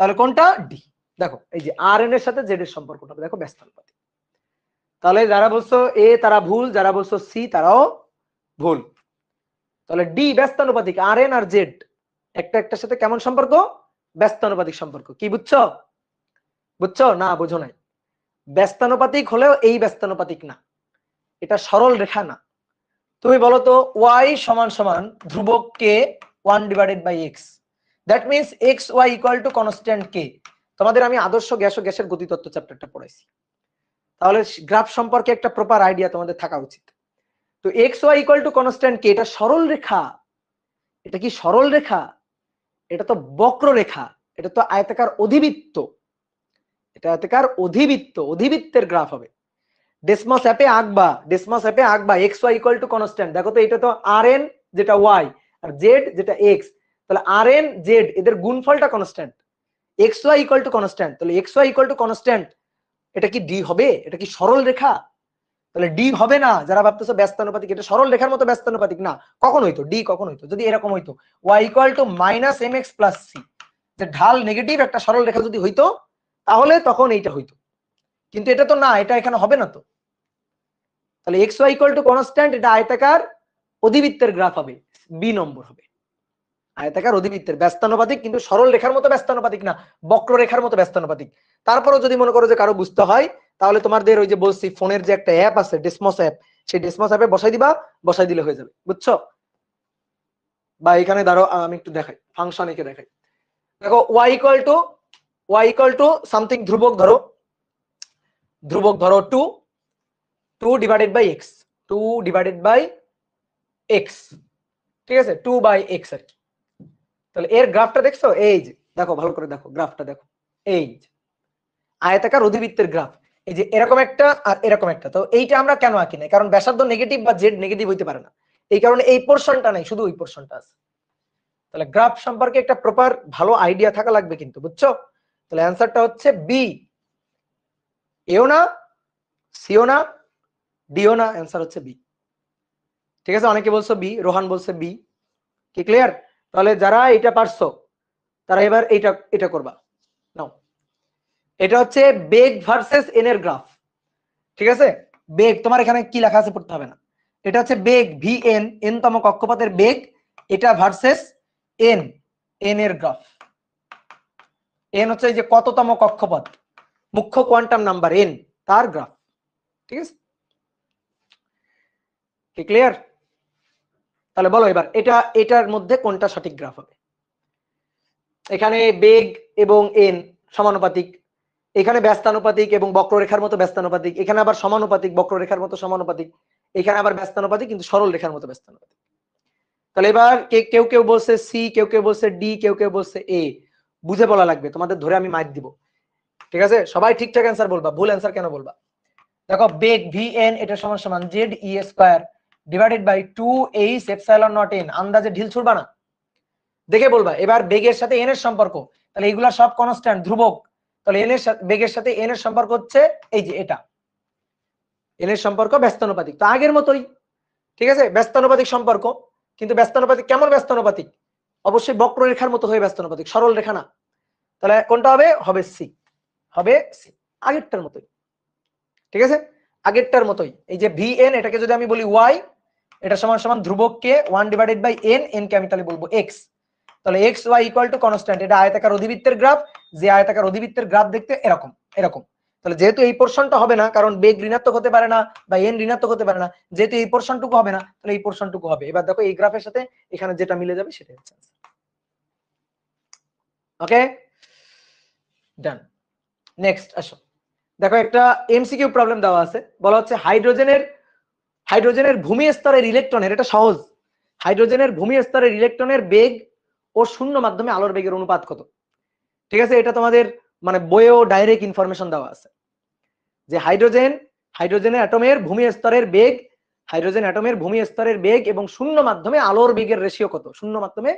[SPEAKER 1] তাহলে কোনটা? ডি। দেখো এই যে আর এন এর সাথে জেড এর সম্পর্কটা দেখো ব্যস্তানুপাতিক। তাহলে যারা বলছো এ তারা ভুল, যারা বলছো সি তারাও ভুল। তাহলে ডি ব্যস্তানুপাতিক, আর এন আর জেড একটা একটার সাথে কেমন সম্পর্ক? ব্যস্তানুপাতিক সম্পর্ক। কি বুঝছো? বুঝছো না বুঝো নাই? ব্যস্তানুপাতিক হলেও এই ব্যস্তানুপাতিক না, এটা সরল রেখা না। তুমি বলো তো y সমান সমান ধ্রুবক কে 1 divided by x, that means x y equal to constant কে। তোমাদের আমি আদর্শ গ্যাস ও গ্যাসের গতিতত্ত্ব চ্যাপ্টারটা পড়াইছি, তাহলে গ্রাফ সম্পর্কে একটা প্রপার আইডিয়া তোমাদের থাকা উচিত। তো x y equal to constant কে, এটা সরল রেখা। এটা কি সরল রেখা? এটা তো বক্ররেখা, এটা তো আয়তাকার অধিবৃত্ত, এটা আয়তাকার অধিবৃত্ত, অধিবৃত্তের গ্রাফ হবে। ডেসমস অ্যাপে আঁকবা, ডেসমস অ্যাপে আঁকবা x y equal to constant. দেখো তো এটা তো আর এন যেটা ওয়াই আর জেড যেটা এক্স, তাহলে আর এন জেড এদের গুণফলটা constant, x y equal to constant. তাহলে x y equal to constant, এটা কি ডি হবে? এটা কি সরল রেখা? তাহলে ডি হবে না। যারা ভাবতেছো ব্যস্তানুপাতিক, এটা সরল রেখার মতো ব্যস্তানুপাতিক না। কখন হইতো ডি? কখন হইতো যদি এরকম হইতো y equal to minus m x plus c, যে ঢাল নেগেটিভ একটা সরল রেখা যদি হইতো তাহলে তখন এইটা হইতো, কিন্তু এটা তো না, এটা এখানে হবে না। তো তাহলে x y equal to constant, এটা আয়তাকার অধিবৃত্তের গ্রাফ হবে, বি নম্বর হবে। আয়তাকার অধিবৃত্তের ব্যস্তানুপাতিক, কিন্তু সরল রেখার মতো ব্যস্তানুপাতিক না, বক্ররেখার মতো ব্যস্তানুপাতিক। তারপরেও যদি মনে করো যে কারো বুঝতে হয়, তাহলে তোমাদের ওই যে বলছি ফোনের যে একটা অ্যাপ আছে ডেসমস অ্যাপ, সেই ডেসমস অ্যাপে বসাই দিবা, বসাই দিলে হয়ে যাবে, বুঝছো? বা এখানে ধরো আমি একটু দেখাই, ফাংশন একে দেখাই। দেখো ওয়াই ইকুয়াল টু সামথিং ধ্রুবক ধরো, ধ্রুবক ধরো 2 divided by x, 2 divided by x, ঠিক আছে, 2 বাই এক্স আর কি। তাহলে এর গ্রাফটা দেখছো? এই যে দেখো, ভালো করে দেখো গ্রাফটা দেখো, এই যে আয়তাকার অধিবৃত্তের গ্রাফ, এই যে এরকম একটা আর এরকম একটা। তো এইটা আমরা কেন আঁকি নাই? কারণ ব্যাসার্ধ নেগেটিভ বা জেড নেগেটিভ হইতে পারে না, এই কারণে এই পোরশনটা নাই, শুধু ওই পোরশনটা আছে। তাহলে গ্রাফ সম্পর্কে একটা প্রপার ভালো আইডিয়া থাকা লাগবে কিন্তু, বুঝছো? তাহলে অ্যানসারটা হচ্ছে বি। এও না, সিও না, ডিও না, অ্যানসার হচ্ছে বি। ঠিক আছে, অনেকে বলছো বি, রোহান বলছে বি। কি ক্লিয়ার? তাহলে যারা এটা পারছো তারা এবার এটা করবা। নাও, এটা হচ্ছে বেগ ভার্সেস এন এর গ্রাফ। ঠিক আছে, বেগ তোমার এখানে কি লেখা আছে পড়তে হবে না, এটা হচ্ছে বেগ vn, n তম কক্ষপথের বেগ, এটা ভার্সেস n, n এর গ্রাফ। n হচ্ছে এই যে কততম কক্ষপথ, মুখ্য কোয়ান্টাম নাম্বার n, তার গ্রাফ। ঠিক আছে, কি ক্লিয়ার? তাহলে বলো এবার এটার মধ্যে কোনটা সঠিক গ্রাফ হবে? এখানে বেগ এবং n সমানুপাতিক, এখানে ব্যস্তানুপাতিক এবং বক্ররেখার মতো ব্যস্তানুপাতিক, এখানে আবার সমানুপাতিক বক্ররেখার মতো সমানুপাতিক, এখানে আবার ব্যস্তানুপাতিক কিন্তু সরল রেখার মতো ব্যস্তানুপাতিক। তাহলে এবার কেউ কেউ বলছে সি, কেউ কেউ বলছে ডি, কেউ কেউ বলছে এ। বুঝে বলা লাগবে, তোমাদের ধরে আমি মাইক দিব। ঠিক আছে, সবাই ঠিকঠাক অ্যান্সার বলবা, ভুল অ্যান্সার কেন বলবা? দেখো বেগ vn এটা সমান সমান ze² divided by 2h epsilon not n। আন্দাজে ঢিল ছুড়বা না, দেখে বলবা। এবার বেগের সাথে n এর সম্পর্ক, তাহলে এগুলা সব কনস্ট্যান্ট, ধ্রুবক। তাহলে n এর সাথে বেগের সাথে n এর সম্পর্ক হচ্ছে এই যে এটা, n এর সম্পর্ক ব্যস্তানুপাতিক, তো আগের মতোই। ঠিক আছে, ব্যস্তানুপাতিক সম্পর্ক, কিন্তু ব্যস্তানুপাতিক কেমন ব্যস্তানুপাতিক? অবশ্যই বক্ররেখার মতো হয়ে ব্যস্তানুপাতিক, সরল রেখা না। তাহলে কোনটা হবে? হবে সি, হবে সি, আগেরটার মতোই। ঠিক আছে, আগেরটার মতোই। এই যে vn এটাকে যদি আমি বলি y, এটা সমান সমান ধ্রুবক কে 1 ডিভাইডেড বাই n, n কে আমি তাহলে বলবো x। তাহলে x y equal to constant. এটা আয়তাকার অধিবৃত্তের গ্রাফ, যে আয়তাকার অধিবৃত্তের গ্রাফ দেখতে এরকম এরকম। তাহলে যেহেতু এই পোরশনটা হবে না, কারণ বেগ ঋণাত্মক হতে পারে না বা n ঋণাত্মক হতে পারে না, যেহেতু এই পোরশনটুকু হবে না, তাহলে এই পোরশনটুকু হবে। এবার দেখো এই গ্রাফের সাথে এখানে যেটা মিলে যাবে সেটাই হচ্ছে ওকে, ডান। নেক্সট আসো, দেখো একটা এমসিকিউ প্রবলেম দেওয়া আছে, বলা হচ্ছে হাইড্রোজেনের ভূমি স্তরের ইলেকট্রনের, এটা সহজ, হাইড্রোজেনের ভূমি স্তরের ইলেকট্রনের বেগ ও শূন্য মাধ্যমে আলোর বেগের অনুপাত কত? ঠিক আছে, এটা তোমাদের মানে বইয়েও ডাইরেক্ট ইনফরমেশন দেওয়া আছে যে হাইড্রোজেনের অ্যাটমের ভূমি স্তরের বেগ, হাইড্রোজেন অ্যাটমের ভূমি স্তরের বেগ এবং শূন্য মাধ্যমে আলোর বেগের রেশিও কত? শূন্য মাধ্যমে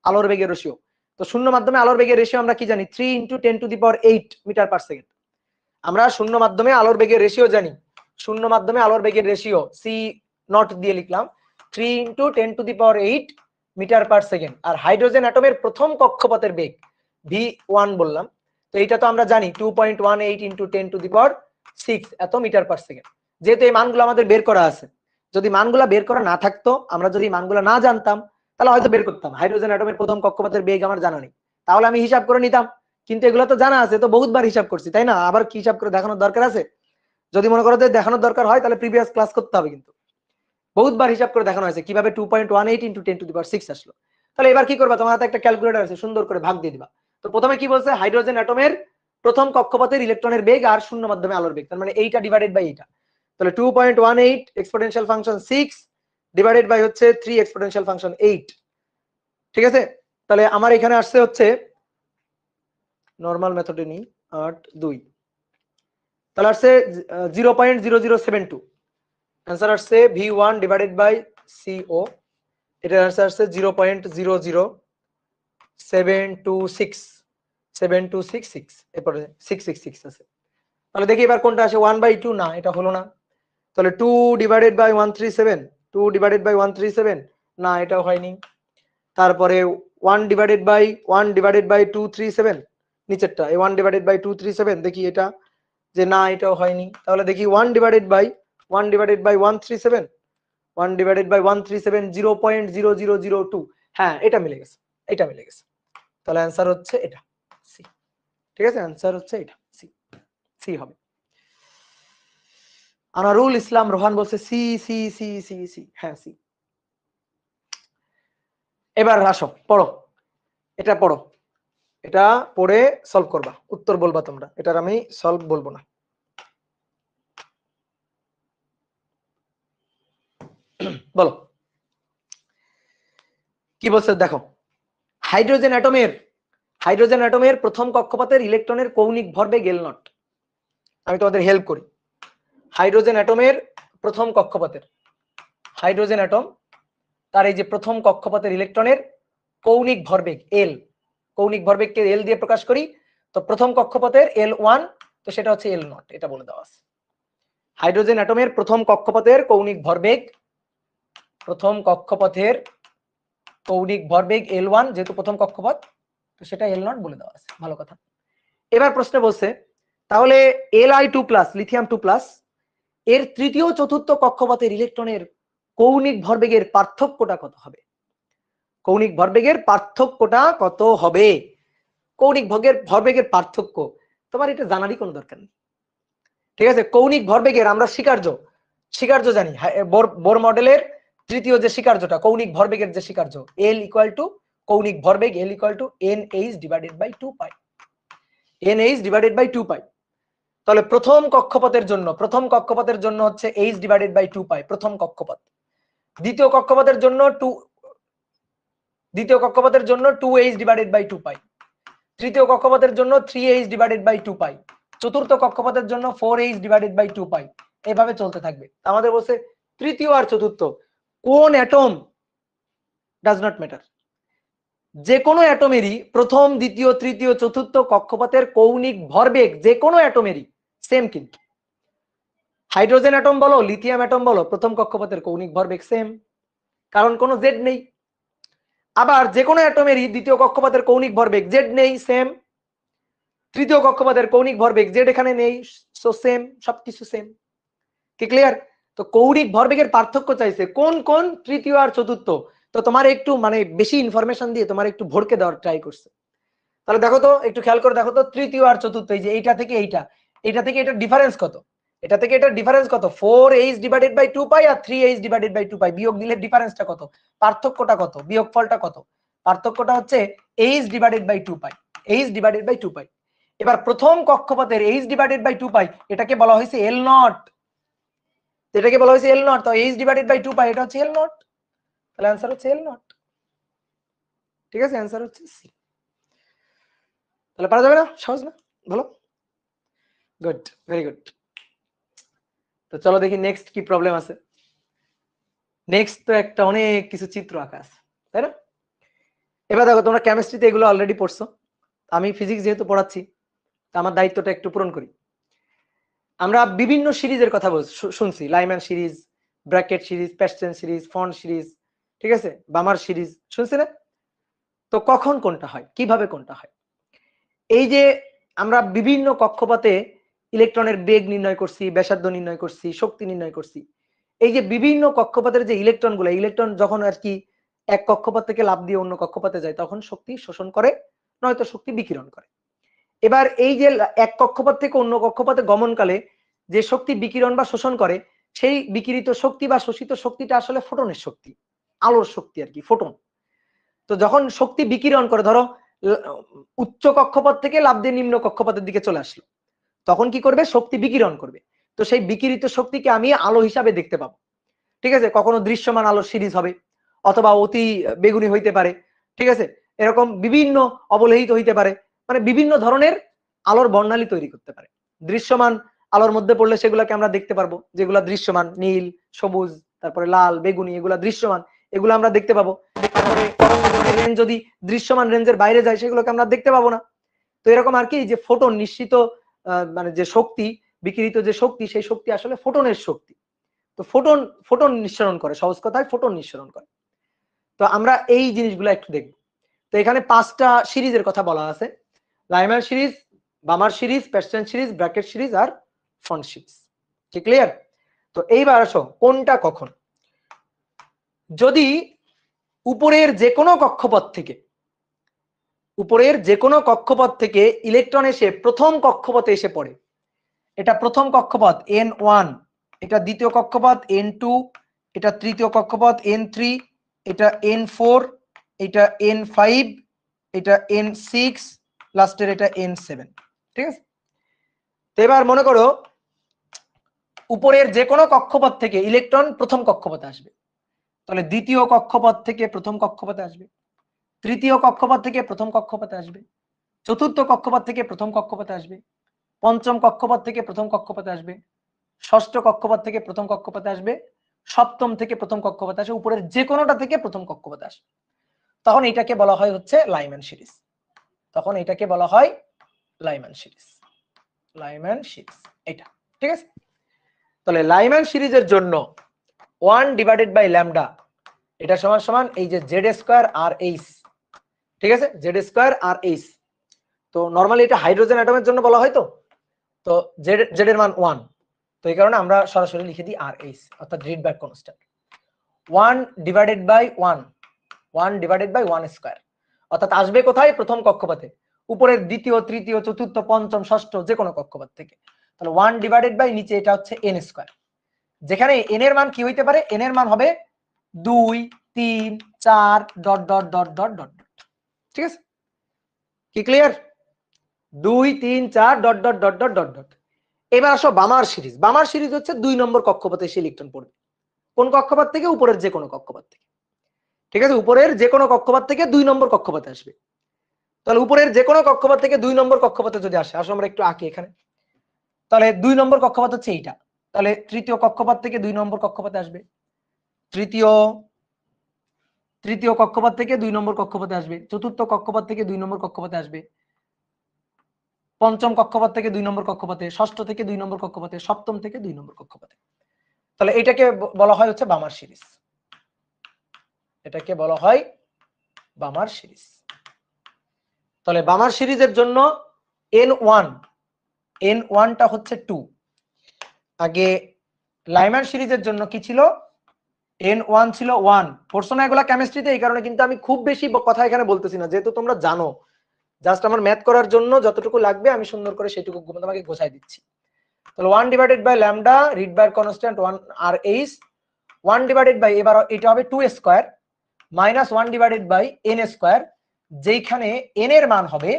[SPEAKER 1] আলোর বেগের রেশিও। তো শূন্য মাধ্যমে আলোর বেগের রেশিও আমরা কি জানি? 3 × 10⁸ মিটার পার সেকেন্ড। আমরা শূন্য মাধ্যমে আলোর বেগের রেশিও জানি, শূন্য মাধ্যমে আলোর বেগের রেশিও সি নট দিয়ে লিখলাম 3 × 10⁸ মিটার পার সেকেন্ড। আর হাইড্রোজেন অ্যাটমের প্রথম কক্ষপথের বেগ v1 বললাম, তো এটা তো আমরা জানি 2.18 × 10⁶ এত মিটার পার সেকেন্ড। যেহেতু এই মানগুলো আমাদের বের করা আছে, যদি মানগুলো বের করা না থাকতো, আমরা যদি মানগুলো না জানতাম, তাহলে হয়তো বের করতাম। হাইড্রোজেন অ্যাটমের প্রথম কক্ষপথের বেগ আমার জানা নেই, তাহলে আমি হিসাব করে নিতাম, কিন্তু এগুলো তো জানা আছে, তো বহুতবার হিসাব করছি, তাই না? আবার কি হিসাব করে দেখানোর দরকার আছে? যদি মনে করো যে দেখানোর দরকার হয়, তাহলে প্রিভিয়াস ক্লাস করতে হবে, কিন্তু বহুতবার হিসাব করে দেখানো হয়েছে কিভাবে 2.18 × 10⁶ আসলো। তাহলে এবার কি করবা? তোমার হাতে একটা ক্যালকুলেটর আছে, সুন্দর করে ভাগ দিয়ে দিবা। তো প্রথমে কি বলছে? হাইড্রোজেন অ্যাটমের প্রথম কক্ষপথের ইলেকট্রনের বেগ আর শূন্য মাধ্যমে আলোর বেগ, তার মানে এইটা ডিভাইডেড বাই এইটা। তাহলে 2.18 এক্সপোনেনশিয়াল ফাংশন 6 ডিভাইডেড বাই হচ্ছে 3 এক্সপোনেনশিয়াল ফাংশন 8। ঠিক আছে, তাহলে আমার এখানে আসছে হচ্ছে নরমাল মেথডে নিই 8 2, তাহলে আসছে 0.0072। অ্যান্সার আসছে v1 ডিভাইডেড বাই co, এটা অ্যান্সার আসছে 0.00726 এরপরে 666 আছে। তাহলে দেখি এবার কোনটা আসে, 1/2 না, এটা হলো না। তাহলে 2 ডিভাইডেড বাই 137, 2 ডিভাইডেড বাই 137 না, এটাও হয়নি। তারপরে 1 ডিভাইডেড বাই 237 নিচেরটা, এই 1 ডিভাইডেড বাই 237 দেখি এটা, যে না, এটাও হয়নি। তাহলে দেখি 1 ডিভাইডেড বাই 137, 1 ডিভাইডেড বাই 137 0.0002, হ্যাঁ এটা মিলে গেছে, এটা মিলে গেছে। তাহলে অ্যান্সার হচ্ছে এটা সি। ঠিক আছে, অ্যান্সার হচ্ছে এটা সি, সি হবে। আনারুল ইসলাম রোহান বলছে C C C C C, হ্যাঁ সি। এবার আসো পড়ো, এটা পড়ো, এটা পড়ে সলভ করবা, উত্তর বলবা তোমরা, এটার আমি সলভ বলবো না। বলো কি বলছে দেখো, হাইড্রোজেন অ্যাটমের প্রথম কক্ষপথের ইলেকট্রনের কৌণিক ভরবেগ L0। আমি তোমাদের হেল্প করি। হাইড্রোজেন অ্যাটমের প্রথম কক্ষপথের, হাইড্রোজেন অ্যাটম তার এই যে প্রথম কক্ষপথের ইলেকট্রনের কৌণিক ভরবেগ L, কৌণিক ভরবেগকে L দিয়ে প্রকাশ করি, তো প্রথম কক্ষপথের L1, তো সেটা হচ্ছে L0, এটা বলে দেওয়া আছে। হাইড্রোজেন অ্যাটমের প্রথম কক্ষপথের কৌণিক ভরবেগ, প্রথম কক্ষপথের কৌণিক ভরবেগ L1, যেহেতু প্রথম কক্ষপথ, তো সেটা L0 বলে দেওয়া আছে। ভালো কথা। এবার প্রশ্নে বলছে তাহলে Li2+, লিথিয়াম 2+, এর তৃতীয় চতুর্থ কক্ষপথের ইলেকট্রনের কৌণিক ভরবেগের পার্থক্যটা কত হবে? কৌণিক ভরবেগের পার্থক্যটা কত হবে? কৌণিক ভরবেগের পার্থক্য তোমার এটা জানারই কোনো দরকার নেই, ঠিক আছে? কৌণিক ভরবেগের আমরা স্বীকার্য জানি, বোর মডেলের তৃতীয় যে স্বীকার্যটা, কৌণিক ভরবেগের যে স্বীকার্য, L ইকুয়াল টু কৌণিক ভরবেগ L equal to NH divided by 2 pi, NH divided by 2 pi. তাহলে প্রথম কক্ষপথের জন্য হচ্ছে H ডিভাইডেড বাই 2 পাই প্রথম কক্ষপথ। দ্বিতীয় কক্ষপথের জন্য 2H ডিভাইডেড বাই 2 পাই। তৃতীয় কক্ষপথের জন্য 3H ডিভাইডেড বাই 2 পাই। চতুর্থ কক্ষপথের জন্য 4H ডিভাইডেড বাই 2 পাই। এভাবে চলতে থাকবে। আমাদের বলছে তৃতীয় আর চতুর্থ কোন অ্যাটম ডাজ নট ম্যাটার, যে কোনো অ্যাটমেরই প্রথম, দ্বিতীয়, তৃতীয়, চতুর্থ কক্ষপথের কৌণিক ভরবেগ যে কোনো অ্যাটমেরই সেম। কিন্তু হাইড্রোজেন অ্যাটম বলো, লিথিয়াম অ্যাটম বলো, প্রথম কক্ষপথের কৌণিক ভরবেগ সেম, কারণ কোনো জেড নেই। আবার যে কোনো অ্যাটমেরই দ্বিতীয় কক্ষপথের কৌণিক ভরবেগ জেড নেই, সেম। তৃতীয় কক্ষপথের কৌণিক ভরবেগ জেড এখানে নেই, সো সেম, সবকিছু সেম। কি ক্লিয়ার? তো কৌণিক ভরবেগের পার্থক্য চাইছে কোন কোন তৃতীয় আর চতুর্থ। তো তোমার একটু মানে বেশি ইনফরমেশন দিয়ে তোমার একটু ভড়কে দেওয়ার ট্রাই করছে। তাহলে দেখো তো, একটু খেয়াল করে দেখো তো, তৃতীয় আর চতুর্থ, এই যে এইটা থেকে এটা ডিফারেন্স কত? এটা থেকে এটা ডিফারেন্স কত? 4H ডিভাইডেড বাই 2 পাই আর 3H ডিভাইডেড বাই 2 পাই। বিয়োগ দিলে ডিফারেন্সটা কত? পার্থক্যটা কত? বিয়োগফলটা কত? পার্থক্যটা হচ্ছে H divided by 2 pi, H divided by 2 pi. এবার প্রথম কক্ষপথের H ডিভাইডেড বাই 2 পাই, এটাকে বলা হয়েছে L নট। এটাকে বলা হয়েছে L নট, তো H ডিভাইডেড বাই 2 পাই এটা হচ্ছে L নট। তাহলে आंसर হচ্ছে L নট। ঠিক আছে, आंसर হচ্ছে সি। তাহলে পারা যাবে না? সহজ না? ভালো, গুড, ভেরি গুড। তো চলো দেখি নেক্সট কি প্রবলেম আছে। নেক্সট তো একটা অনেক কিছু চিত্র আঁকা আছে, তাই না? এবার দেখো, তোমরা কেমিস্ট্রিতে এগুলো অলরেডি পড়ছো, আমি ফিজিক্স যেহেতু পড়াচ্ছি আমার দায়িত্বটা একটু পূরণ করি। আমরা বিভিন্ন সিরিজের কথা শুনছি, Lyman series, Brackett series, Paschen series, Pfund series, ঠিক আছে, বামার সিরিজ শুনছি না? তো কখন কোনটা হয়, কিভাবে কোনটা হয়? এই যে আমরা বিভিন্ন কক্ষপথে ইলেকট্রনের বেগ নির্ণয় করছি, ব্যাসার্ধ নির্ণয় করছি, শক্তি নির্ণয় করছি। এই যে বিভিন্ন কক্ষপথের যে ইলেকট্রন যখন আর কি এক কক্ষপথ থেকে লাফ দিয়ে অন্য কক্ষপথে যায় তখন শক্তি শোষণ করে, নয়তো শক্তি বিকিরণ করে। এবার এই যে এক কক্ষপথ থেকে অন্য কক্ষপথে গমনকালে যে শক্তি বিকিরণ বা শোষণ করে, সেই বিকিরিত শক্তি বা শোষিত শক্তিটা আসলে ফোটনের শক্তি, আলোর শক্তি আর কি, ফোটন। তো যখন শক্তি বিকিরণ করে, ধরো উচ্চ কক্ষপথ থেকে লাফ দিয়ে নিম্ন কক্ষপথের দিকে চলে আসলো, তখন কি করবে? শক্তি বিকিরণ করবে। তো সেই বিকিরিত শক্তিকে আমি আলো হিসাবে দেখতে পাবো, ঠিক আছে? কখনো দৃশ্যমান আলোর সিরিজ হবে, অথবা অতি বেগুনি হইতে পারে, ঠিক আছে? এরকম বিভিন্ন অবলোহিত হইতে পারে, মানে বিভিন্ন ধরনের আলোর বর্ণালী তৈরি করতে পারে। দৃশ্যমান আলোর মধ্যে পড়লে সেগুলোকে আমরা দেখতে পারবো, যেগুলা দৃশ্যমান, নীল, সবুজ, তারপরে লাল, বেগুনি, এগুলা দৃশ্যমান, এগুলো আমরা দেখতে পাবো। রেঞ্জ যদি দৃশ্যমান রেঞ্জের বাইরে যায় সেগুলোকে আমরা দেখতে পাবো না। তো এরকম আর কি, যে ফোটন নিশ্চিত মানে যে শক্তি, বিকিরিত যে শক্তি, সেই শক্তি আসলে ফোটনের শক্তি। তো ফোটন নিঃসরণ করে, সহজ কথায় ফোটন নিঃসরণ করে। তো আমরা এই জিনিসগুলো একটু দেখব। তো এখানে 5টা সিরিজের কথা বলা আছে, Lyman series, Balmer series, Paschen series, Brackett series আর ফন্ট সিরিজ। ঠিক ক্লিয়ার? তো এইবার আসো কোনটা কখন। যদি উপরের যে কোনো কক্ষপথ থেকে ইলেকট্রন এসে প্রথম কক্ষপথে এসে পড়ে, এটা প্রথম কক্ষপথ N1, এটা দ্বিতীয় কক্ষপথ N2, এটা তৃতীয় কক্ষপথ N3, এটা N4, এটা N5, এটা N6, লাস্টের এটা N7, ঠিক আছে? তো এবার মনে করো উপরের যে কোনো কক্ষপথ থেকে ইলেকট্রন প্রথম কক্ষপথে আসবে, তাহলে দ্বিতীয় কক্ষপথ থেকে প্রথম কক্ষপথে আসবে, তৃতীয় কক্ষপথ থেকে প্রথম কক্ষপথে আসবে, চতুর্থ কক্ষপথ থেকে প্রথম কক্ষপথে আসবে, পঞ্চম কক্ষপথ থেকে প্রথম কক্ষপথে আসবে, ষষ্ঠ কক্ষপথ থেকে প্রথম কক্ষপথে আসবে, সপ্তম থেকে প্রথম কক্ষপথে আসে, উপরের যে কোনোটা থেকে প্রথম কক্ষপথে আসে। তখন এটাকে বলা হয় হচ্ছে লাইম্যান সিরিজ। এটা ঠিক আছে? তাহলে লাইম্যান সিরিজের জন্য 1 ডিভাইডেড বাই ল্যামডা, এটা সমান সমান এই যে জেড স্কয়ার আর এইচ, ঠিক আছে? জেড স্কয়ার আর এইচ। তো নরমালি এটা হাইড্রোজেন অ্যাটমের জন্য বলা হয়, তো জেড এর মান 1, তো এই কারণে আমরা সরাসরি লিখে দিই আর এইচ, অর্থাৎ রিডব্যাক কনস্ট্যান্ট। 1/1 স্কয়ার, অর্থাৎ আসবে কোথায়? প্রথম কক্ষপথে, উপরের দ্বিতীয়, তৃতীয়, চতুর্থ, পঞ্চম, ষষ্ঠ যে কোনো কক্ষপথ থেকে। তাহলে 1/ নিচে এটা হচ্ছে n স্কয়ার, যেখানে n এর মান কি হইতে পারে? n এর মান হবে 2, 3, 4 ... ঠিক আছে, কি ক্লিয়ার? 2, 3, 4 ... এবার আসো বামার সিরিজ। বামার সিরিজ হচ্ছে 2 নম্বর কক্ষপথে এসে ইলেকট্রন পড়বে। কোন কক্ষপথ থেকে? উপরের যে কোনো কক্ষপথ থেকে। ঠিক আছে, উপরের যে কোনো কক্ষপথ থেকে 2 নম্বর কক্ষপথে আসবে। তাহলে উপরের যে কোনো কক্ষপথ থেকে 2 নম্বর কক্ষপথে যদি আসে, আসো আমরা একটু আঁকি এখানে। তাহলে 2 নম্বর কক্ষপথ হচ্ছে এইটা। তাহলে তৃতীয় কক্ষপথ থেকে 2 নম্বর কক্ষপথে আসবে, তৃতীয় কক্ষপথ থেকে 2 নম্বর কক্ষপথে আসবে, চতুর্থ কক্ষপথ থেকে 2 নম্বর কক্ষপথে আসবে, পঞ্চম কক্ষপথ থেকে 2 নম্বর কক্ষপথে, ষষ্ঠ থেকে 2 নম্বর কক্ষপথে, সপ্তম থেকে 2 নম্বর কক্ষপথে। তাহলে এটাকে বলা হয় হচ্ছে বামার সিরিজ। এটাকে বলা হয় বামার সিরিজ। তাহলে বামার সিরিজের জন্য n1 টা হচ্ছে 2। আগে লাইম্যান সিরিজের জন্য কি ছিল? n1 ছিল 1। পড়ছো না এগুলা কেমিস্ট্রিতে? এই কারণে কিন্তু আমি খুব বেশি কথা এখানে বলতেছি না, যেহেতু তোমরা জানো। জাস্ট আমার ম্যাথ করার জন্য যতটুকু লাগবে আমি সুন্দর করে সেটুকু তোমাকে গোছাই দিচ্ছি। তাহলে 1/λ Rydberg constant 1 R h 1/, এবার এটা হবে 2 স্কয়ার মাইনাস 1/n স্কয়ার, যেখানে n এর মান হবে